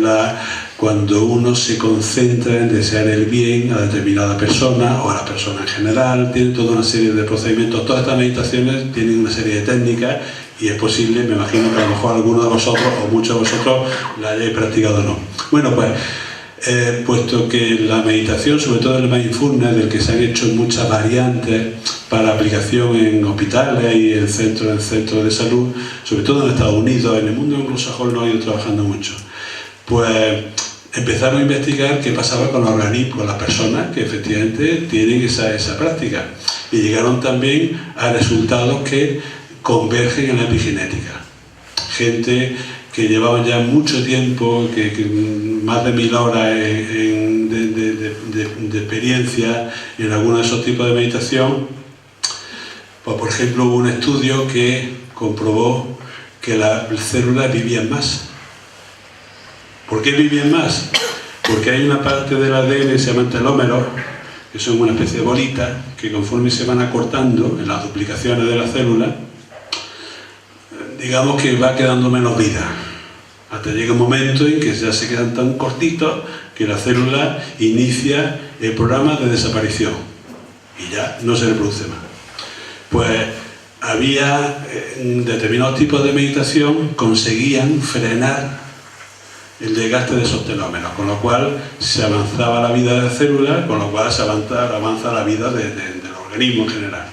cuando uno se concentra en desear el bien a determinada persona o a la persona en general. Tiene toda una serie de procedimientos. Todas estas meditaciones tienen una serie de técnicas y es posible, me imagino que a lo mejor alguno de vosotros o muchos de vosotros la hayáis practicado o no. Bueno, pues puesto que la meditación, sobre todo el mindfulness, del que se han hecho muchas variantes para aplicación en hospitales y en centros de salud, sobre todo en Estados Unidos, en el mundo anglosajón lo han ido trabajando mucho, pues empezaron a investigar qué pasaba con los organismos, con las personas que efectivamente tienen esa práctica, y llegaron también a resultados que convergen en la epigenética. Gente que llevaban ya mucho tiempo, que más de 1000 horas de experiencia en alguno de esos tipos de meditación, pues por ejemplo hubo un estudio que comprobó que las células vivían más. ¿Por qué vivían más? Porque hay una parte del ADN que se llaman telómeros, que son una especie de bolitas, que conforme se van acortando en las duplicaciones de la célula, digamos que va quedando menos vida. Hasta llega un momento en que ya se quedan tan cortitos que la célula inicia el programa de desaparición y ya no se reproduce más. Pues había determinados tipos de meditación conseguían frenar el desgaste de esos telómeros, con lo cual se avanzaba la vida de la célula, con lo cual se avanza la vida del organismo en general.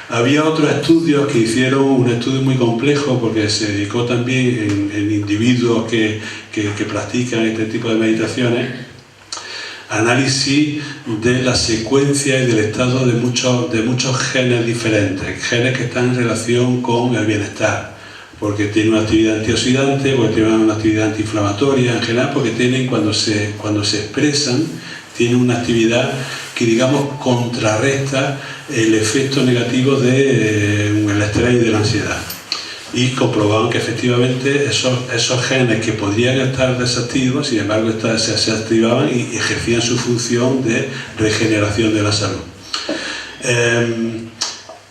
Había otros estudios que hicieron un estudio muy complejo, porque se dedicó también en individuos que practican este tipo de meditaciones, análisis de la secuencia y del estado de muchos genes diferentes, genes que están en relación con el bienestar, porque tienen una actividad antioxidante, porque tienen una actividad antiinflamatoria en general, porque tienen, cuando se expresan, tienen una actividad que, digamos, contrarresta el efecto negativo del estrés y de la ansiedad. Y comprobaban que efectivamente esos genes que podrían estar desactivos, sin embargo, se activaban y ejercían su función de regeneración de la salud.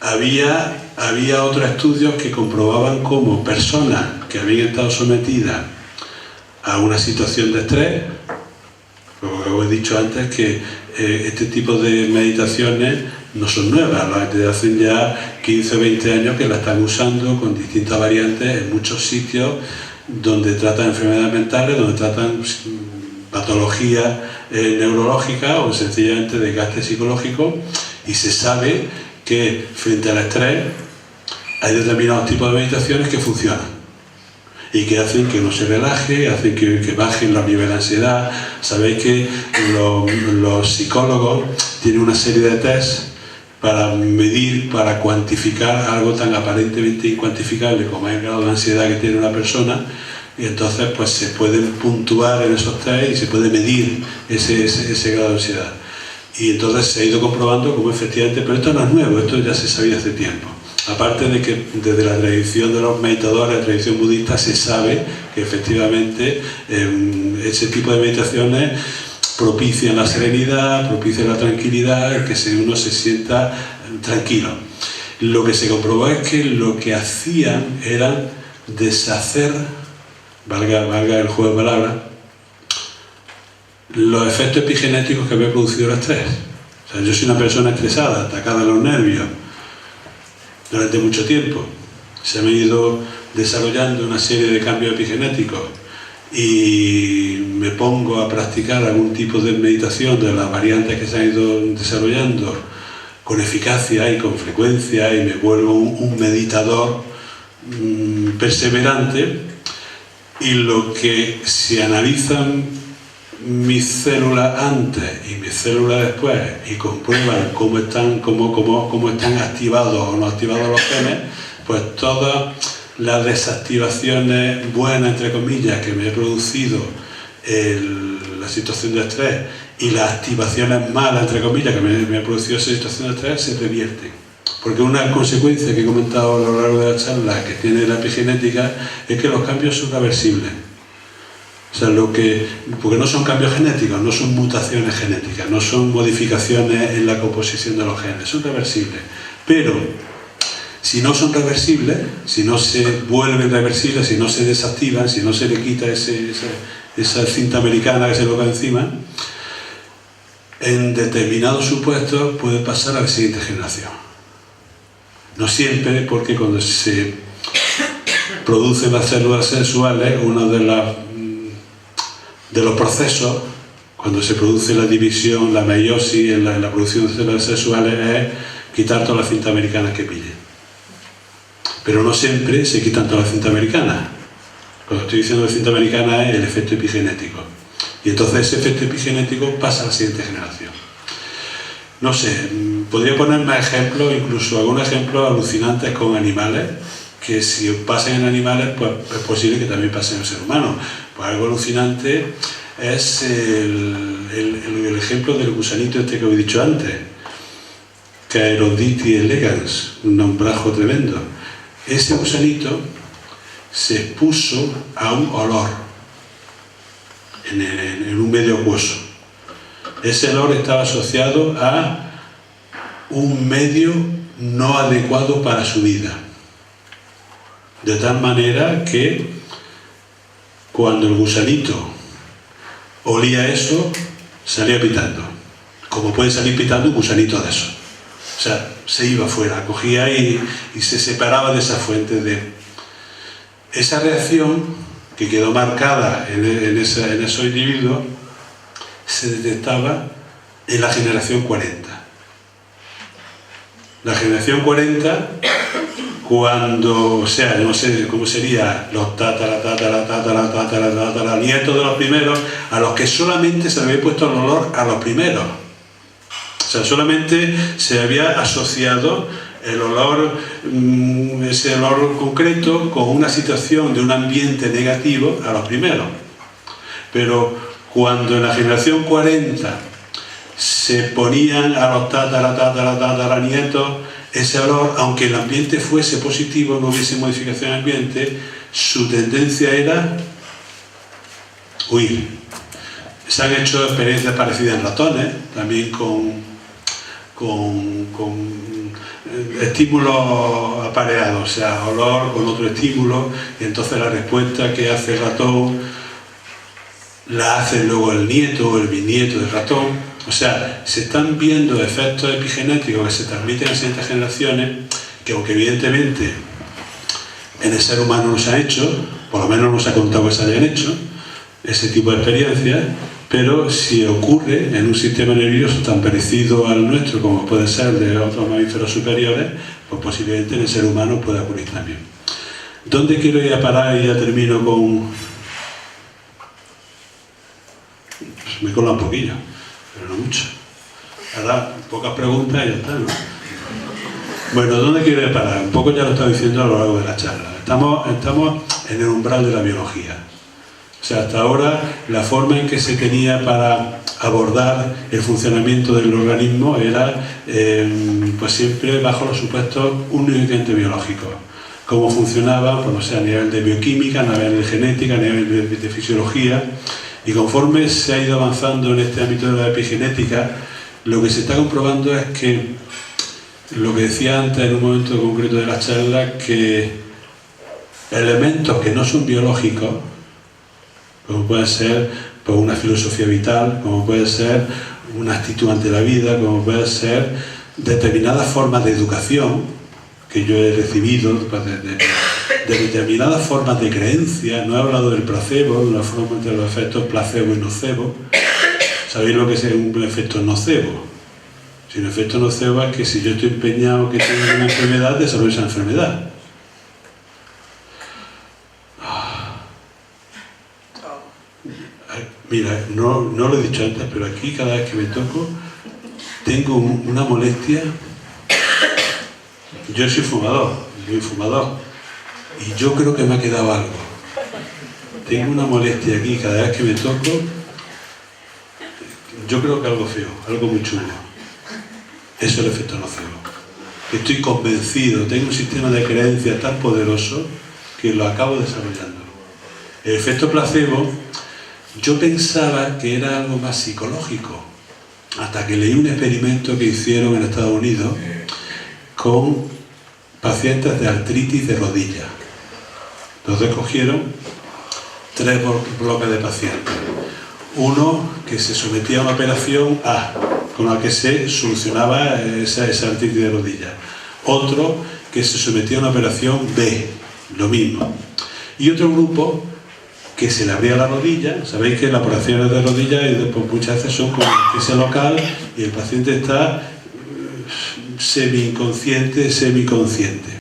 Había otros estudios que comprobaban cómo personas que habían estado sometidas a una situación de estrés, como he dicho antes, que este tipo de meditaciones no son nuevas, desde hace ya 15 o 20 años que la están usando con distintas variantes en muchos sitios donde tratan enfermedades mentales, donde tratan patologías neurológicas o sencillamente desgaste psicológico, y se sabe que frente al estrés hay determinados tipos de meditaciones que funcionan y que hacen que uno se relaje, hacen que bajen los niveles de ansiedad. Sabéis que los psicólogos tienen una serie de tests para medir, para cuantificar algo tan aparentemente incuantificable como es el grado de ansiedad que tiene una persona, y entonces pues se pueden puntuar en esos test y se puede medir ese grado de ansiedad. Y entonces se ha ido comprobando cómo efectivamente, pero esto no es nuevo, esto ya se sabía hace tiempo. Aparte de que desde la tradición de los meditadores, la tradición budista, se sabe que efectivamente ese tipo de meditaciones propician la serenidad, propician la tranquilidad, el que uno se sienta tranquilo. Lo que se comprobó es que lo que hacían era deshacer, valga el juego de palabras, los efectos epigenéticos que había producido el estrés. O sea, yo soy una persona estresada, atacada en los nervios, durante mucho tiempo. Se me ha ido desarrollando una serie de cambios epigenéticos y me pongo a practicar algún tipo de meditación de las variantes que se han ido desarrollando con eficacia y con frecuencia y me vuelvo un meditador perseverante, y lo que se analizan mis células antes y mis células después y comprueban cómo están activados o no activados los genes, pues todas las desactivaciones buenas, entre comillas, que me he producido la situación de estrés, y las activaciones malas, entre comillas, que me ha producido esa situación de estrés, se revierten. Porque una consecuencia que he comentado a lo largo de la charla que tiene la epigenética es que los cambios son reversibles. O sea, porque no son cambios genéticos, no son mutaciones genéticas, no son modificaciones en la composición de los genes, son reversibles. Pero si no son reversibles, si no se vuelven reversibles, si no se desactivan, si no se le quita esa cinta americana que se coloca encima, en determinados supuestos puede pasar a la siguiente generación. No siempre, porque cuando se producen las células sexuales, uno de los procesos, cuando se produce la división, la meiosis, en la producción de células sexuales, es quitar todas las cintas americanas que pillen. Pero no siempre se quitan todas las cintas americanas. Cuando estoy diciendo de cinta americana es el efecto epigenético. Y entonces ese efecto epigenético pasa a la siguiente generación. No sé, podría poner más ejemplos, incluso algunos ejemplos alucinantes con animales, que si pasan en animales, pues es posible que también pasen en el ser humano. Pues algo alucinante es el ejemplo del gusanito este que os he dicho antes, Caerodytis elegans, un nombrajo tremendo. Ese gusanito se expuso a un olor en un medio acuoso. Ese olor estaba asociado a un medio no adecuado para su vida. De tal manera que cuando el gusanito olía eso, salía pitando. Como puede salir pitando un gusanito de eso. O sea, se iba fuera, cogía y se separaba de esa fuente de... Esa reacción que quedó marcada en esos individuos se detectaba en la generación 40. La generación 40, cuando, o sea, no sé cómo sería, los nietos de los primeros, a los que solamente se había puesto el olor a los primeros. O sea, solamente se había asociado el olor, ese olor concreto, con una situación de un ambiente negativo a los primeros. Pero cuando en la generación 40 se ponían a los tataranietos ese olor, aunque el ambiente fuese positivo, no hubiese modificación del ambiente, su tendencia era huir. Se han hecho experiencias parecidas en ratones, también con estímulos apareados, o sea, olor con otro estímulo, y entonces la respuesta que hace el ratón la hace luego el nieto o el bisnieto del ratón. O sea, se están viendo efectos epigenéticos que se transmiten a siguientes generaciones, que aunque evidentemente en el ser humano no se ha hecho, por lo menos no se ha contado que se hayan hecho ese tipo de experiencias, pero si ocurre en un sistema nervioso tan parecido al nuestro como puede ser de otros mamíferos superiores, pues posiblemente en el ser humano pueda ocurrir también. ¿Dónde quiero ir a parar? Y ya termino con... Pues me cola un poquillo, pero no mucho. Ahora, pocas preguntas y ya está, ¿no? Bueno, ¿dónde quiero ir a parar? Un poco ya lo he estado diciendo a lo largo de la charla. Estamos en el umbral de la biología. O sea, hasta ahora la forma en que se tenía para abordar el funcionamiento del organismo era pues siempre bajo los supuestos únicamente biológicos. Cómo funcionaba, pues no sé, a nivel de bioquímica, a nivel de genética, a nivel de fisiología. Y conforme se ha ido avanzando en este ámbito de la epigenética, lo que se está comprobando es que, lo que decía antes en un momento concreto de la charla, que elementos que no son biológicos, como puede ser pues, una filosofía vital, como puede ser una actitud ante la vida, como puede ser determinadas formas de educación que yo he recibido, pues, de determinadas formas de creencia. No he hablado del placebo, de una forma entre los efectos placebo y nocebo. ¿Sabéis lo que es un efecto nocebo? Si un efecto nocebo es que si yo estoy empeñado que tengo una enfermedad, desarrollo esa enfermedad. Mira, no lo he dicho antes, pero aquí cada vez que me toco tengo una molestia. Yo soy fumador, muy fumador, y yo creo que me ha quedado algo. Tengo una molestia aquí cada vez que me toco. Yo creo que algo feo, algo muy chulo. Eso es el efecto nocebo. Estoy convencido, tengo un sistema de creencias tan poderoso que lo acabo desarrollando. El efecto placebo, yo pensaba que era algo más psicológico, hasta que leí un experimento que hicieron en Estados Unidos con pacientes de artritis de rodilla. Entonces cogieron 3 bloques de pacientes. Uno que se sometía a una operación A, con la que se solucionaba esa artritis de rodilla. Otro que se sometía a una operación B, lo mismo. Y otro grupo que se le abría la rodilla. Sabéis que las operaciones de rodilla muchas veces son con anestesia local y el paciente está semi-inconsciente, semiconsciente.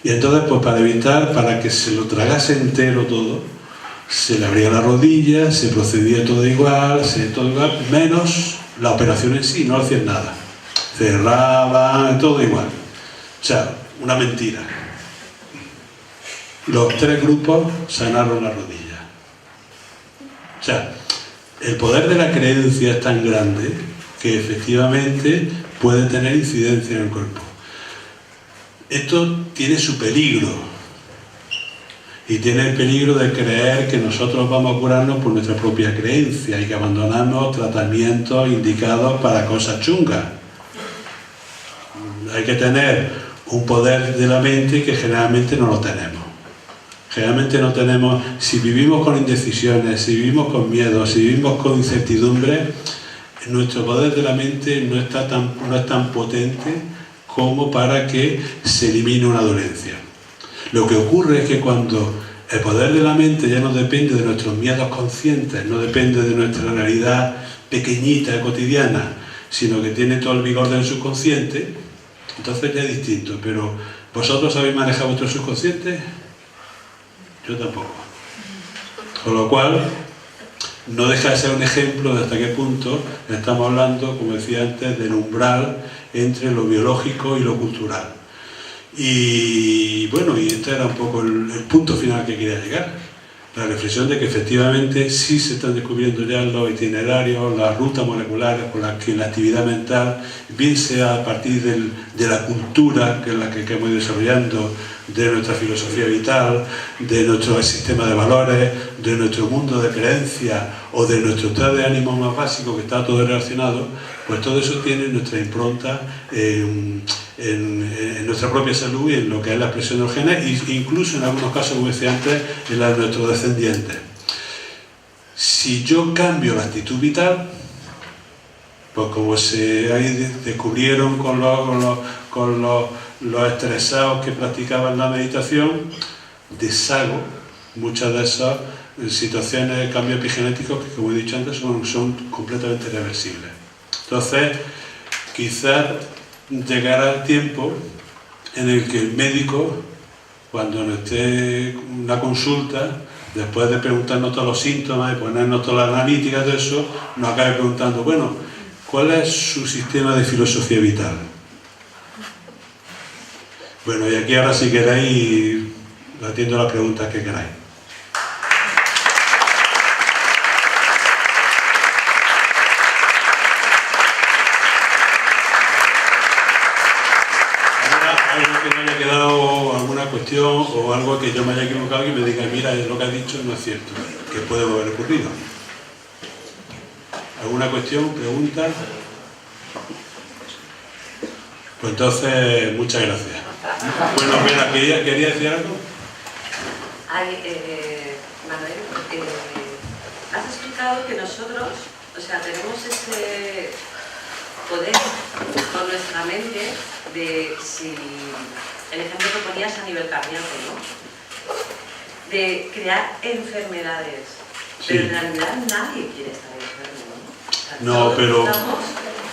Y entonces, pues para que se lo tragase entero todo, se le abría la rodilla, se procedía todo igual, menos la operación en sí, no hacían nada. Cerraban, todo igual. O sea, una mentira. Los 3 grupos sanaron la rodilla. O sea, el poder de la creencia es tan grande que efectivamente puede tener incidencia en el cuerpo. Esto tiene su peligro. Y tiene el peligro de creer que nosotros vamos a curarnos por nuestra propia creencia y que abandonamos tratamientos indicados para cosas chungas. Hay que tener un poder de la mente que generalmente no lo tenemos. Generalmente no tenemos, si vivimos con indecisiones, si vivimos con miedo, si vivimos con incertidumbre, nuestro poder de la mente no es tan potente como para que se elimine una dolencia. Lo que ocurre es que cuando el poder de la mente ya no depende de nuestros miedos conscientes, no depende de nuestra realidad pequeñita, cotidiana, sino que tiene todo el vigor del subconsciente, entonces ya es distinto. Pero ¿vosotros sabéis manejar vuestro subconsciente? Yo tampoco. Con lo cual, no deja de ser un ejemplo de hasta qué punto estamos hablando, como decía antes, del umbral entre lo biológico y lo cultural. Y bueno, y este era un poco el punto final que quería llegar. La reflexión de que efectivamente sí se están descubriendo ya los itinerarios, las rutas moleculares con las que la actividad mental, bien sea a partir de la cultura, que es la que hemos ido desarrollando, de nuestra filosofía vital, de nuestro sistema de valores, de nuestro mundo de creencias o de nuestro estado de ánimo más básico, que está todo relacionado, pues todo eso tiene nuestra impronta en nuestra propia salud y en lo que es la expresión de los genes, e incluso en algunos casos, como decía antes, en la de nuestros descendientes. Si yo cambio la actitud vital, pues como se descubrieron con los estresados que practicaban la meditación, deshago muchas de esas situaciones de cambio epigenético que, como he dicho antes, son completamente reversibles. Entonces, quizás llegará el tiempo en el que el médico, cuando nos esté una consulta, después de preguntarnos todos los síntomas y ponernos todas las analíticas de eso, nos acabe preguntando, bueno, ¿cuál es su sistema de filosofía vital? Bueno, y aquí ahora si queréis, atiendo las preguntas que queráis. Algo que me haya quedado, alguna cuestión o algo que yo me haya equivocado y me diga, mira, lo que has dicho no es cierto, que puede haber ocurrido. ¿Alguna cuestión, pregunta? Pues entonces, muchas gracias. Bueno, mira, ¿quería decir algo? Manuel, has explicado que nosotros, tenemos ese poder con nuestra mente de, si el ejemplo que ponías a nivel cardíaco, ¿no? De crear enfermedades. Sí. Pero en realidad nadie quiere estar enfermo, ¿no? No, pero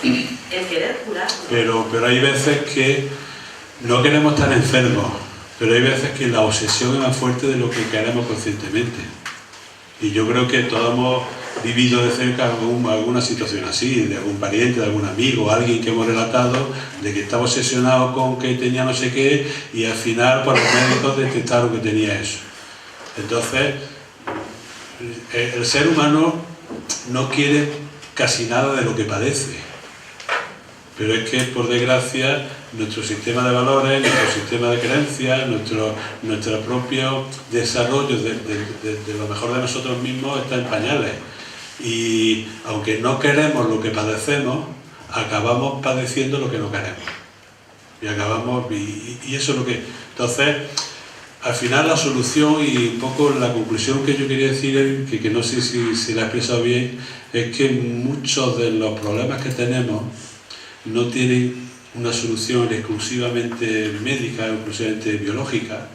el querer curar. Pero hay veces que no queremos estar enfermos, pero hay veces que la obsesión es más fuerte de lo que queremos conscientemente. Y yo creo que todos hemos vivido de cerca alguna situación así, de algún pariente, de algún amigo, alguien que hemos relatado, de que estaba obsesionado con que tenía no sé qué y al final pues, los médicos detectaron que tenía eso. Entonces, el ser humano no quiere casi nada de lo que padece, pero es que por desgracia nuestro sistema de valores, nuestro sistema de creencias, nuestro propio desarrollo de lo mejor de nosotros mismos está en pañales. Y aunque no queremos lo que padecemos, acabamos padeciendo lo que no queremos. Y eso es lo que... Entonces, al final la solución y un poco la conclusión que yo quería decir, que no sé si la he expresado bien, es que muchos de los problemas que tenemos no tienen una solución exclusivamente médica, exclusivamente biológica,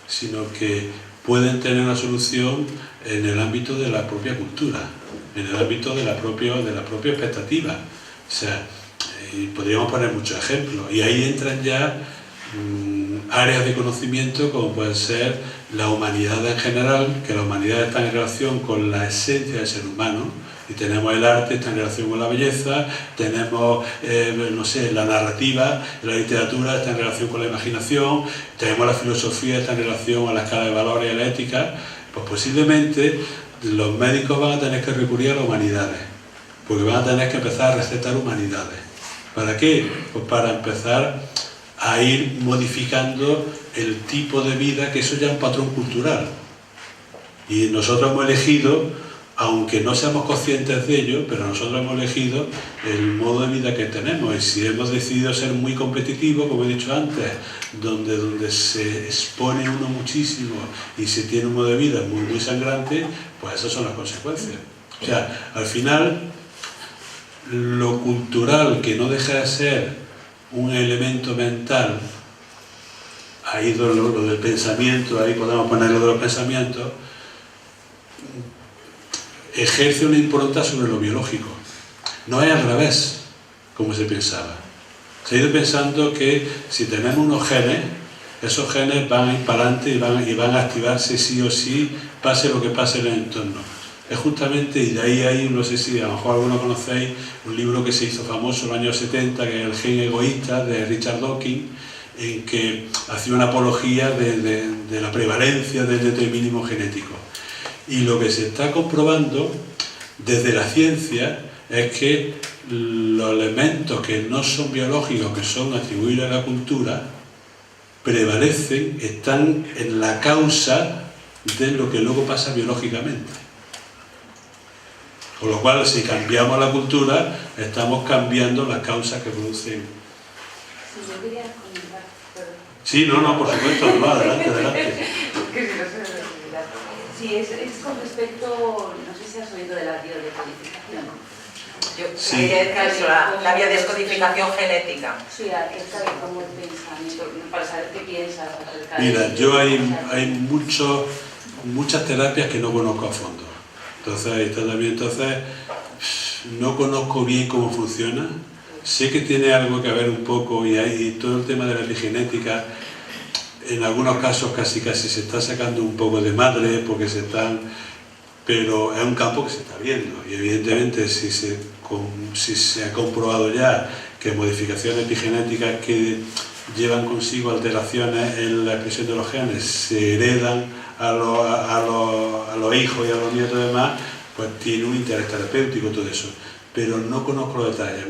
sino que pueden tener una solución en el ámbito de la propia cultura, en el ámbito de la propia expectativa. O sea, podríamos poner muchos ejemplos, y ahí entran ya áreas de conocimiento como pueden ser la humanidad en general, que la humanidad está en relación con la esencia del ser humano, y tenemos el arte, está en relación con la belleza, tenemos, no sé, la narrativa, la literatura está en relación con la imaginación, tenemos la filosofía, está en relación a la escala de valores y a la ética. Pues posiblemente los médicos van a tener que recurrir a las humanidades, porque van a tener que empezar a recetar humanidades. ¿Para qué? Pues para empezar a ir modificando el tipo de vida, que eso ya es un patrón cultural. Y nosotros hemos elegido, aunque no seamos conscientes de ello, pero nosotros hemos elegido el modo de vida que tenemos. Y si hemos decidido ser muy competitivos, como he dicho antes, donde se expone uno muchísimo y se tiene un modo de vida muy sangrante, pues esas son las consecuencias. O sea, al final, lo cultural, que no deja de ser un elemento mental, ahí lo del pensamiento, ahí podemos poner lo de los pensamientos, ejerce una impronta sobre lo biológico. No es al revés, como se pensaba. Se ha ido pensando que si tenemos unos genes, esos genes van a ir para adelante y van a activarse sí o sí, pase lo que pase en el entorno. Es justamente, y de ahí hay, no sé si a lo mejor algunos conocéis, un libro que se hizo famoso en los años 70, que es El gen egoísta, de Richard Dawkins, en que hacía una apología de la prevalencia del determinismo genético. Y lo que se está comprobando desde la ciencia es que los elementos que no son biológicos, que son atribuibles a la cultura, prevalecen, están en la causa de lo que luego pasa biológicamente. Con lo cual, si cambiamos la cultura, estamos cambiando las causas que producen. Si yo quería comentar, perdón. Sí, no, por supuesto, no, adelante. Sí, es con respecto, no sé si has oído de la biodescodificación. Sí. La biodescodificación genética. Sí, acerca de cómo piensas, para saber qué piensas acerca de... Mira, yo hay muchas terapias que no conozco a fondo. Entonces, no conozco bien cómo funciona. Sé que tiene algo que ver un poco, y todo el tema de la epigenética, en algunos casos casi se está sacando un poco de madre, pero es un campo que se está viendo, y evidentemente si se ha comprobado ya que modificaciones epigenéticas que llevan consigo alteraciones en la expresión de los genes se heredan a los hijos y a los nietos y demás, pues tiene un interés terapéutico todo eso. Pero no conozco los detalles,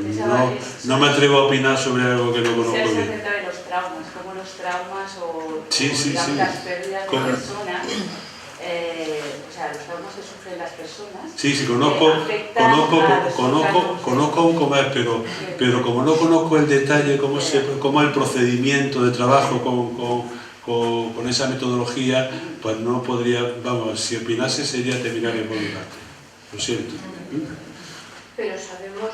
no me atrevo a opinar sobre algo que no conozco bien. Se acerca de los traumas, como los traumas o las pérdidas de personas, o sea, los traumas que sufren las personas. Sí, conozco un comer, pero como no conozco el detalle, cómo es el procedimiento de trabajo con esa metodología, pues no podría, si opinase sería terminar en mi parte. Lo siento. Pero sabemos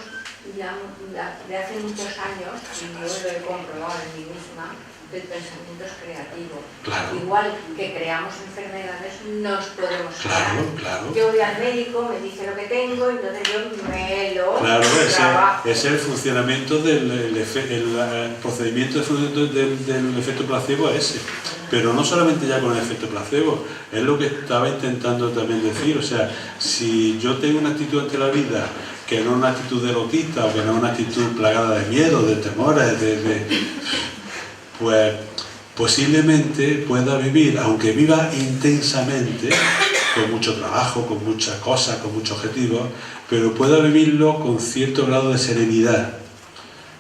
de hace muchos años, y yo lo he comprobado en mí misma, que el pensamiento es creativo. Claro. Igual que creamos enfermedades, nos podemos crear. Claro. Yo voy al médico, me dice lo que tengo, y entonces yo me lo trabajo. Ese es el funcionamiento del procedimiento del efecto placebo ese. Pero no solamente ya con el efecto placebo, es lo que estaba intentando también decir. O sea, si yo tengo una actitud ante la vida que no es una actitud derrotista o que no es una actitud plagada de miedo, de temores, pues posiblemente pueda vivir, aunque viva intensamente, con mucho trabajo, con muchas cosas, con muchos objetivos, pero pueda vivirlo con cierto grado de serenidad.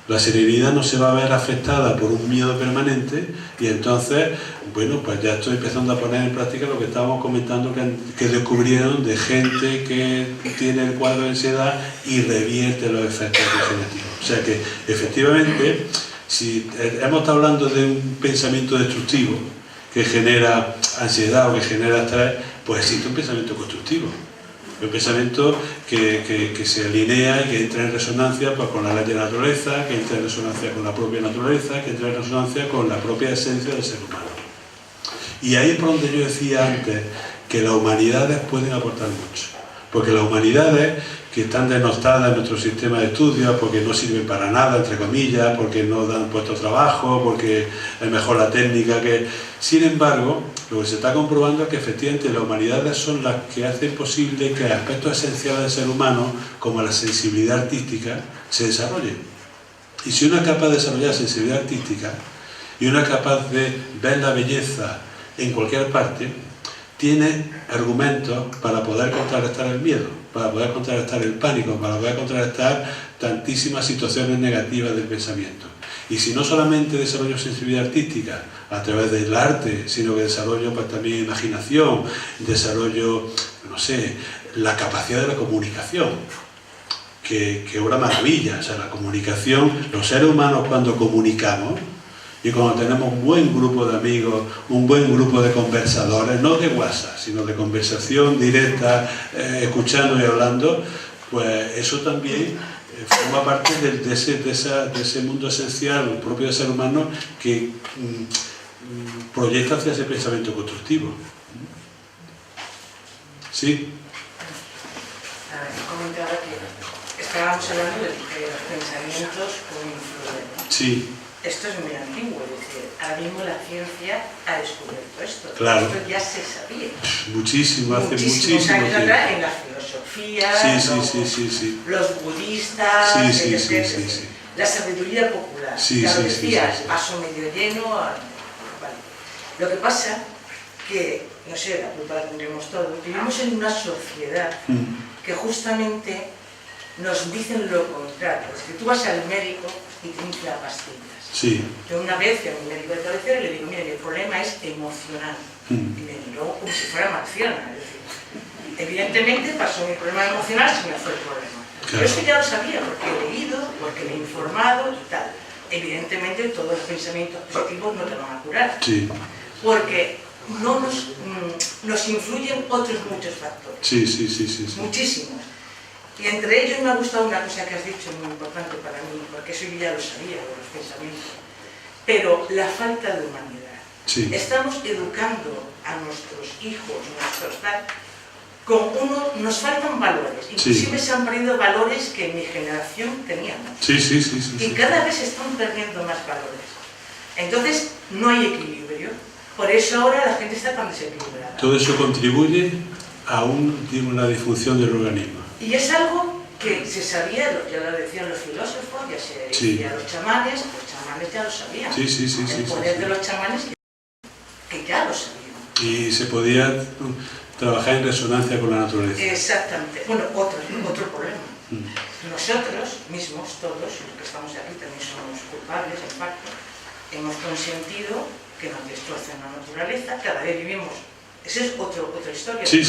La serenidad no se va a ver afectada por un miedo permanente y entonces, bueno, pues ya estoy empezando a poner en práctica lo que estábamos comentando que descubrieron de gente que tiene el cuadro de ansiedad y revierte los efectos degenerativos. O sea que, efectivamente, si hemos estado hablando de un pensamiento destructivo que genera ansiedad o que genera estrés, pues existe un pensamiento constructivo. Un pensamiento que se alinea y que entra en resonancia pues, con la ley de la naturaleza, que entra en resonancia con la propia naturaleza, que entra en resonancia con la propia esencia del ser humano. Y ahí es por donde yo decía antes que las humanidades pueden aportar mucho. Porque las humanidades que están denostadas en nuestro sistema de estudios, porque no sirven para nada, entre comillas, porque no dan puesto trabajo, porque es mejor la técnica que... Sin embargo, lo que se está comprobando es que efectivamente las humanidades son las que hacen posible que aspectos esenciales del ser humano, como la sensibilidad artística, se desarrollen. Y si uno es capaz de desarrollar sensibilidad artística, y uno es capaz de ver la belleza en cualquier parte, tiene argumentos para poder contrarrestar el miedo, para poder contrarrestar el pánico, para poder contrarrestar tantísimas situaciones negativas del pensamiento. Y si no solamente desarrollo sensibilidad artística a través del arte, sino que desarrollo pues, también imaginación, desarrollo, no sé, la capacidad de la comunicación, que obra maravilla. O sea, la comunicación, los seres humanos cuando comunicamos, y cuando tenemos un buen grupo de amigos, un buen grupo de conversadores, no de WhatsApp, sino de conversación directa, escuchando y hablando, pues eso también forma parte de ese mundo esencial propio del ser humano que proyecta hacia ese pensamiento constructivo. ¿Sí? A ver, comentaba que estábamos hablando de que los pensamientos pueden influir, ¿no? Sí. Esto es muy antiguo, es decir, ahora mismo la ciencia ha descubierto esto. Claro. Esto ya se sabía. Muchísimo, hace muchísimo años tiempo. atrás en la filosofía, Sí. los budistas, Sí. la sabiduría popular. Ya lo decías, vaso medio lleno. Vale. Lo que pasa que, no sé, la culpa la tendremos todos, vivimos en una sociedad que justamente nos dicen lo contrario. Es que tú vas al médico y te infla pastillas. Sí. Yo una vez fui a mi médico de cabecera y le digo, mire, mi problema es emocional. Y me miró como si fuera marciana. Es decir, evidentemente pasó mi problema emocional, se me fue el problema. Claro. Pero eso ya lo sabía, porque he leído, porque me he informado y tal. Evidentemente todos los pensamientos positivos no te van a curar. Sí. Porque no nos influyen otros muchos factores. Sí. Muchísimos. Y entre ellos me ha gustado una cosa que has dicho, muy importante para mí, porque eso yo ya lo sabía, de los pensamientos. Pero la falta de humanidad. Sí. Estamos educando a nuestros hijos, nos faltan valores. Inclusive se han perdido valores que en mi generación teníamos. Sí. Y cada vez se están perdiendo más valores. Entonces, no hay equilibrio. Por eso ahora la gente está tan desequilibrada. Todo eso contribuye a una disfunción del organismo. Y es algo que se sabía, ya lo decían los filósofos, ya se decía los chamanes ya lo sabían. El poder de los chamanes que ya lo sabían. Y se podía trabajar en resonancia con la naturaleza. Exactamente. Bueno, otro problema. Nosotros mismos, todos, los que estamos aquí, también somos culpables, en parte, hemos consentido que nos destrocen la naturaleza, cada vez vivimos. Esa es otra historia. Sí.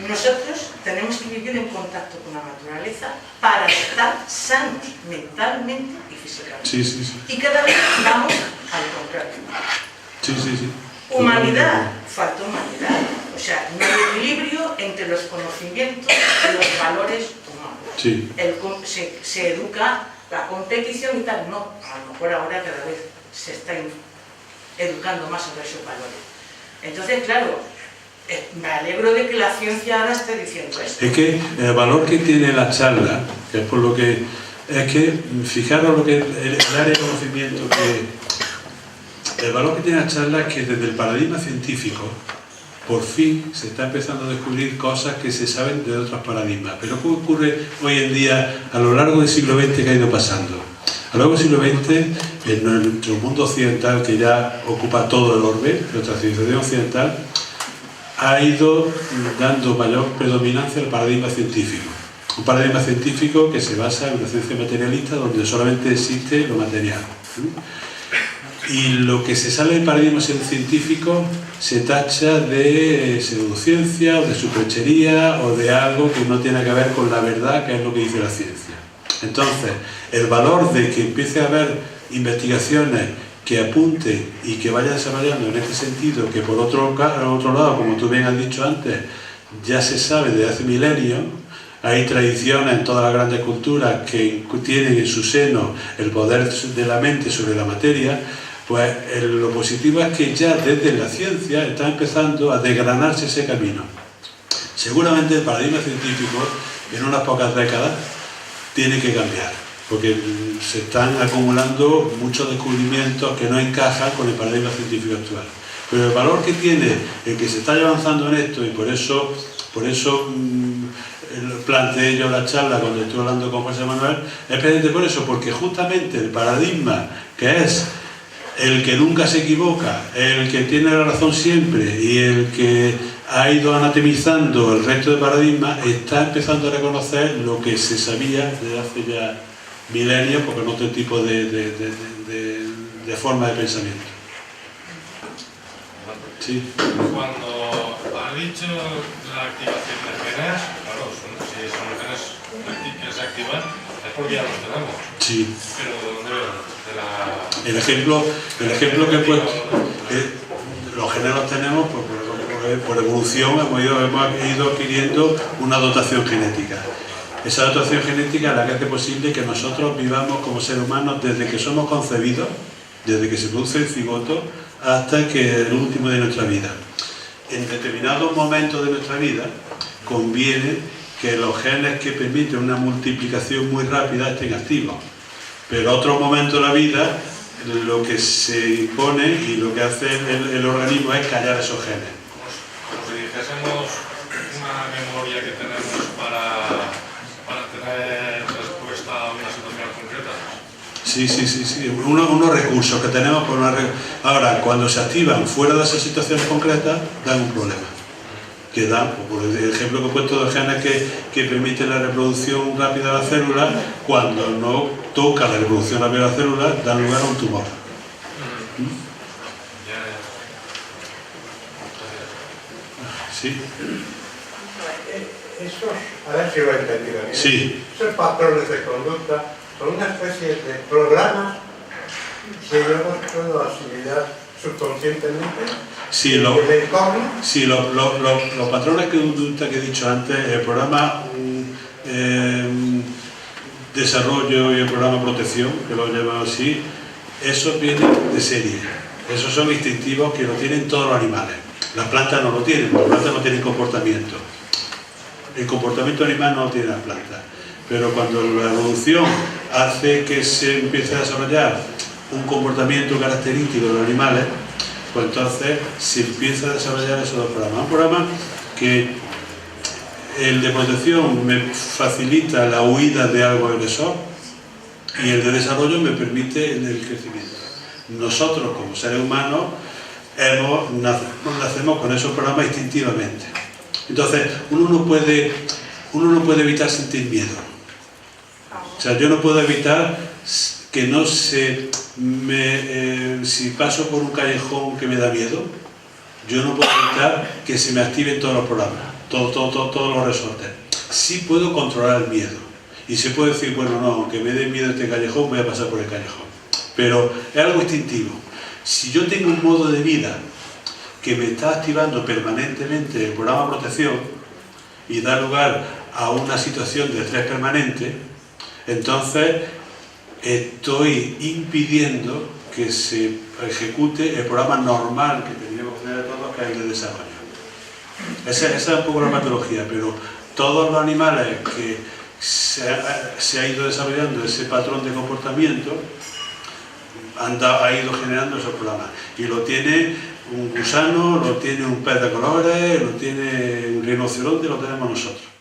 Nosotros tenemos que vivir en contacto con la naturaleza para estar sanos mentalmente y físicamente. Sí. Y cada vez vamos al contrario. Sí. Humanidad, falta humanidad. O sea, no hay equilibrio entre los conocimientos y los valores humanos. Sí. Se educa la competición y tal, no, a lo mejor ahora cada vez se está educando más sobre esos valores. Entonces, claro, me alegro de que la ciencia ahora esté diciendo esto. Es que el valor que tiene la charla, que es por lo que... Es que, fijaros lo que el área de conocimiento que... El valor que tiene la charla es que desde el paradigma científico, por fin se está empezando a descubrir cosas que se saben de otros paradigmas. Pero ¿qué ocurre hoy en día a lo largo del siglo XX que ha ido pasando? A lo largo del siglo XX, en nuestro mundo occidental, que ya ocupa todo el orbe, nuestra civilización occidental, ha ido dando mayor predominancia al paradigma científico. Un paradigma científico que se basa en una ciencia materialista donde solamente existe lo material. Y lo que se sale del paradigma científico se tacha de pseudociencia o de superchería o de algo que no tiene que ver con la verdad, que es lo que dice la ciencia. Entonces, el valor de que empiece a haber investigaciones que apunte y que vaya desarrollando en este sentido, que por otro lado, como tú bien has dicho antes, ya se sabe desde hace milenios, hay tradiciones en todas las grandes culturas que tienen en su seno el poder de la mente sobre la materia, pues lo positivo es que ya desde la ciencia está empezando a desgranarse ese camino. Seguramente el paradigma científico en unas pocas décadas tiene que cambiar, porque se están acumulando muchos descubrimientos que no encajan con el paradigma científico actual. Pero el valor que tiene el que se está avanzando en esto, y por eso planteé yo la charla cuando estuve hablando con José Manuel, es precisamente por eso, porque justamente el paradigma que es el que nunca se equivoca, el que tiene la razón siempre y el que ha ido anatemizando el resto de paradigmas, está empezando a reconocer lo que se sabía desde hace ya milenios, porque en otro tipo de forma de pensamiento. Sí. Cuando ha dicho la activación de genes, claro, si son genes que se activan, es porque ya los tenemos. Sí. Pero ¿de dónde vienen? El ejemplo que he puesto, los genes los tenemos por evolución, hemos ido adquiriendo una dotación genética. Esa dotación genética es la que hace posible que nosotros vivamos como seres humanos desde que somos concebidos, desde que se produce el cigoto, hasta que el último de nuestra vida. En determinados momentos de nuestra vida conviene que los genes que permiten una multiplicación muy rápida estén activos. Pero en otros momentos de la vida, lo que se impone y lo que hace el organismo es callar esos genes. Como si dijésemos una memoria que tenemos para tener respuesta a una situación concreta. Sí. Unos recursos que tenemos por ahora, cuando se activan fuera de esas situaciones concretas, dan un problema. Que dan, por el ejemplo que he puesto de genes que permiten la reproducción rápida de la célula, cuando no toca la reproducción rápida de la célula, dan lugar a un tumor. Sí. Esos, a ver si lo he entendido bien. Sí. Esos patrones de conducta son una especie de programas que yo los puedo asimilar subconscientemente. Sí, los patrones de conducta que he dicho antes, el programa desarrollo y el programa protección, que lo he llamado así, esos vienen de serie. Esos son instintivos que lo tienen todos los animales. Las plantas no lo tienen, las plantas no tienen comportamiento. El comportamiento animal no lo tiene las plantas. Pero cuando la evolución hace que se empiece a desarrollar un comportamiento característico de los animales, pues entonces se empieza a desarrollar esos dos programas. Un programa que el de protección me facilita la huida de algo agresor y el de desarrollo me permite el crecimiento. Nosotros como seres humanos nacemos con esos programas instintivamente. Entonces uno no puede evitar sentir miedo. O sea, yo no puedo evitar que no se si paso por un callejón que me da miedo, yo no puedo evitar que se me activen todos los programas, todos los resortes. Sí puedo controlar el miedo y se puede decir, bueno, no, aunque me dé miedo este callejón, voy a pasar por el callejón. Pero es algo instintivo. Si yo tengo un modo de vida que me está activando permanentemente el programa de protección y da lugar a una situación de estrés permanente, entonces estoy impidiendo que se ejecute el programa normal que tendríamos que tener todos, que es el de desarrollo. Esa es un poco la patología, pero todos los animales que se ha ido desarrollando ese patrón de comportamiento ha ido generando esos programas. Y lo tiene un gusano, lo tiene un pez de colores, lo tiene un rinoceronte, lo tenemos nosotros.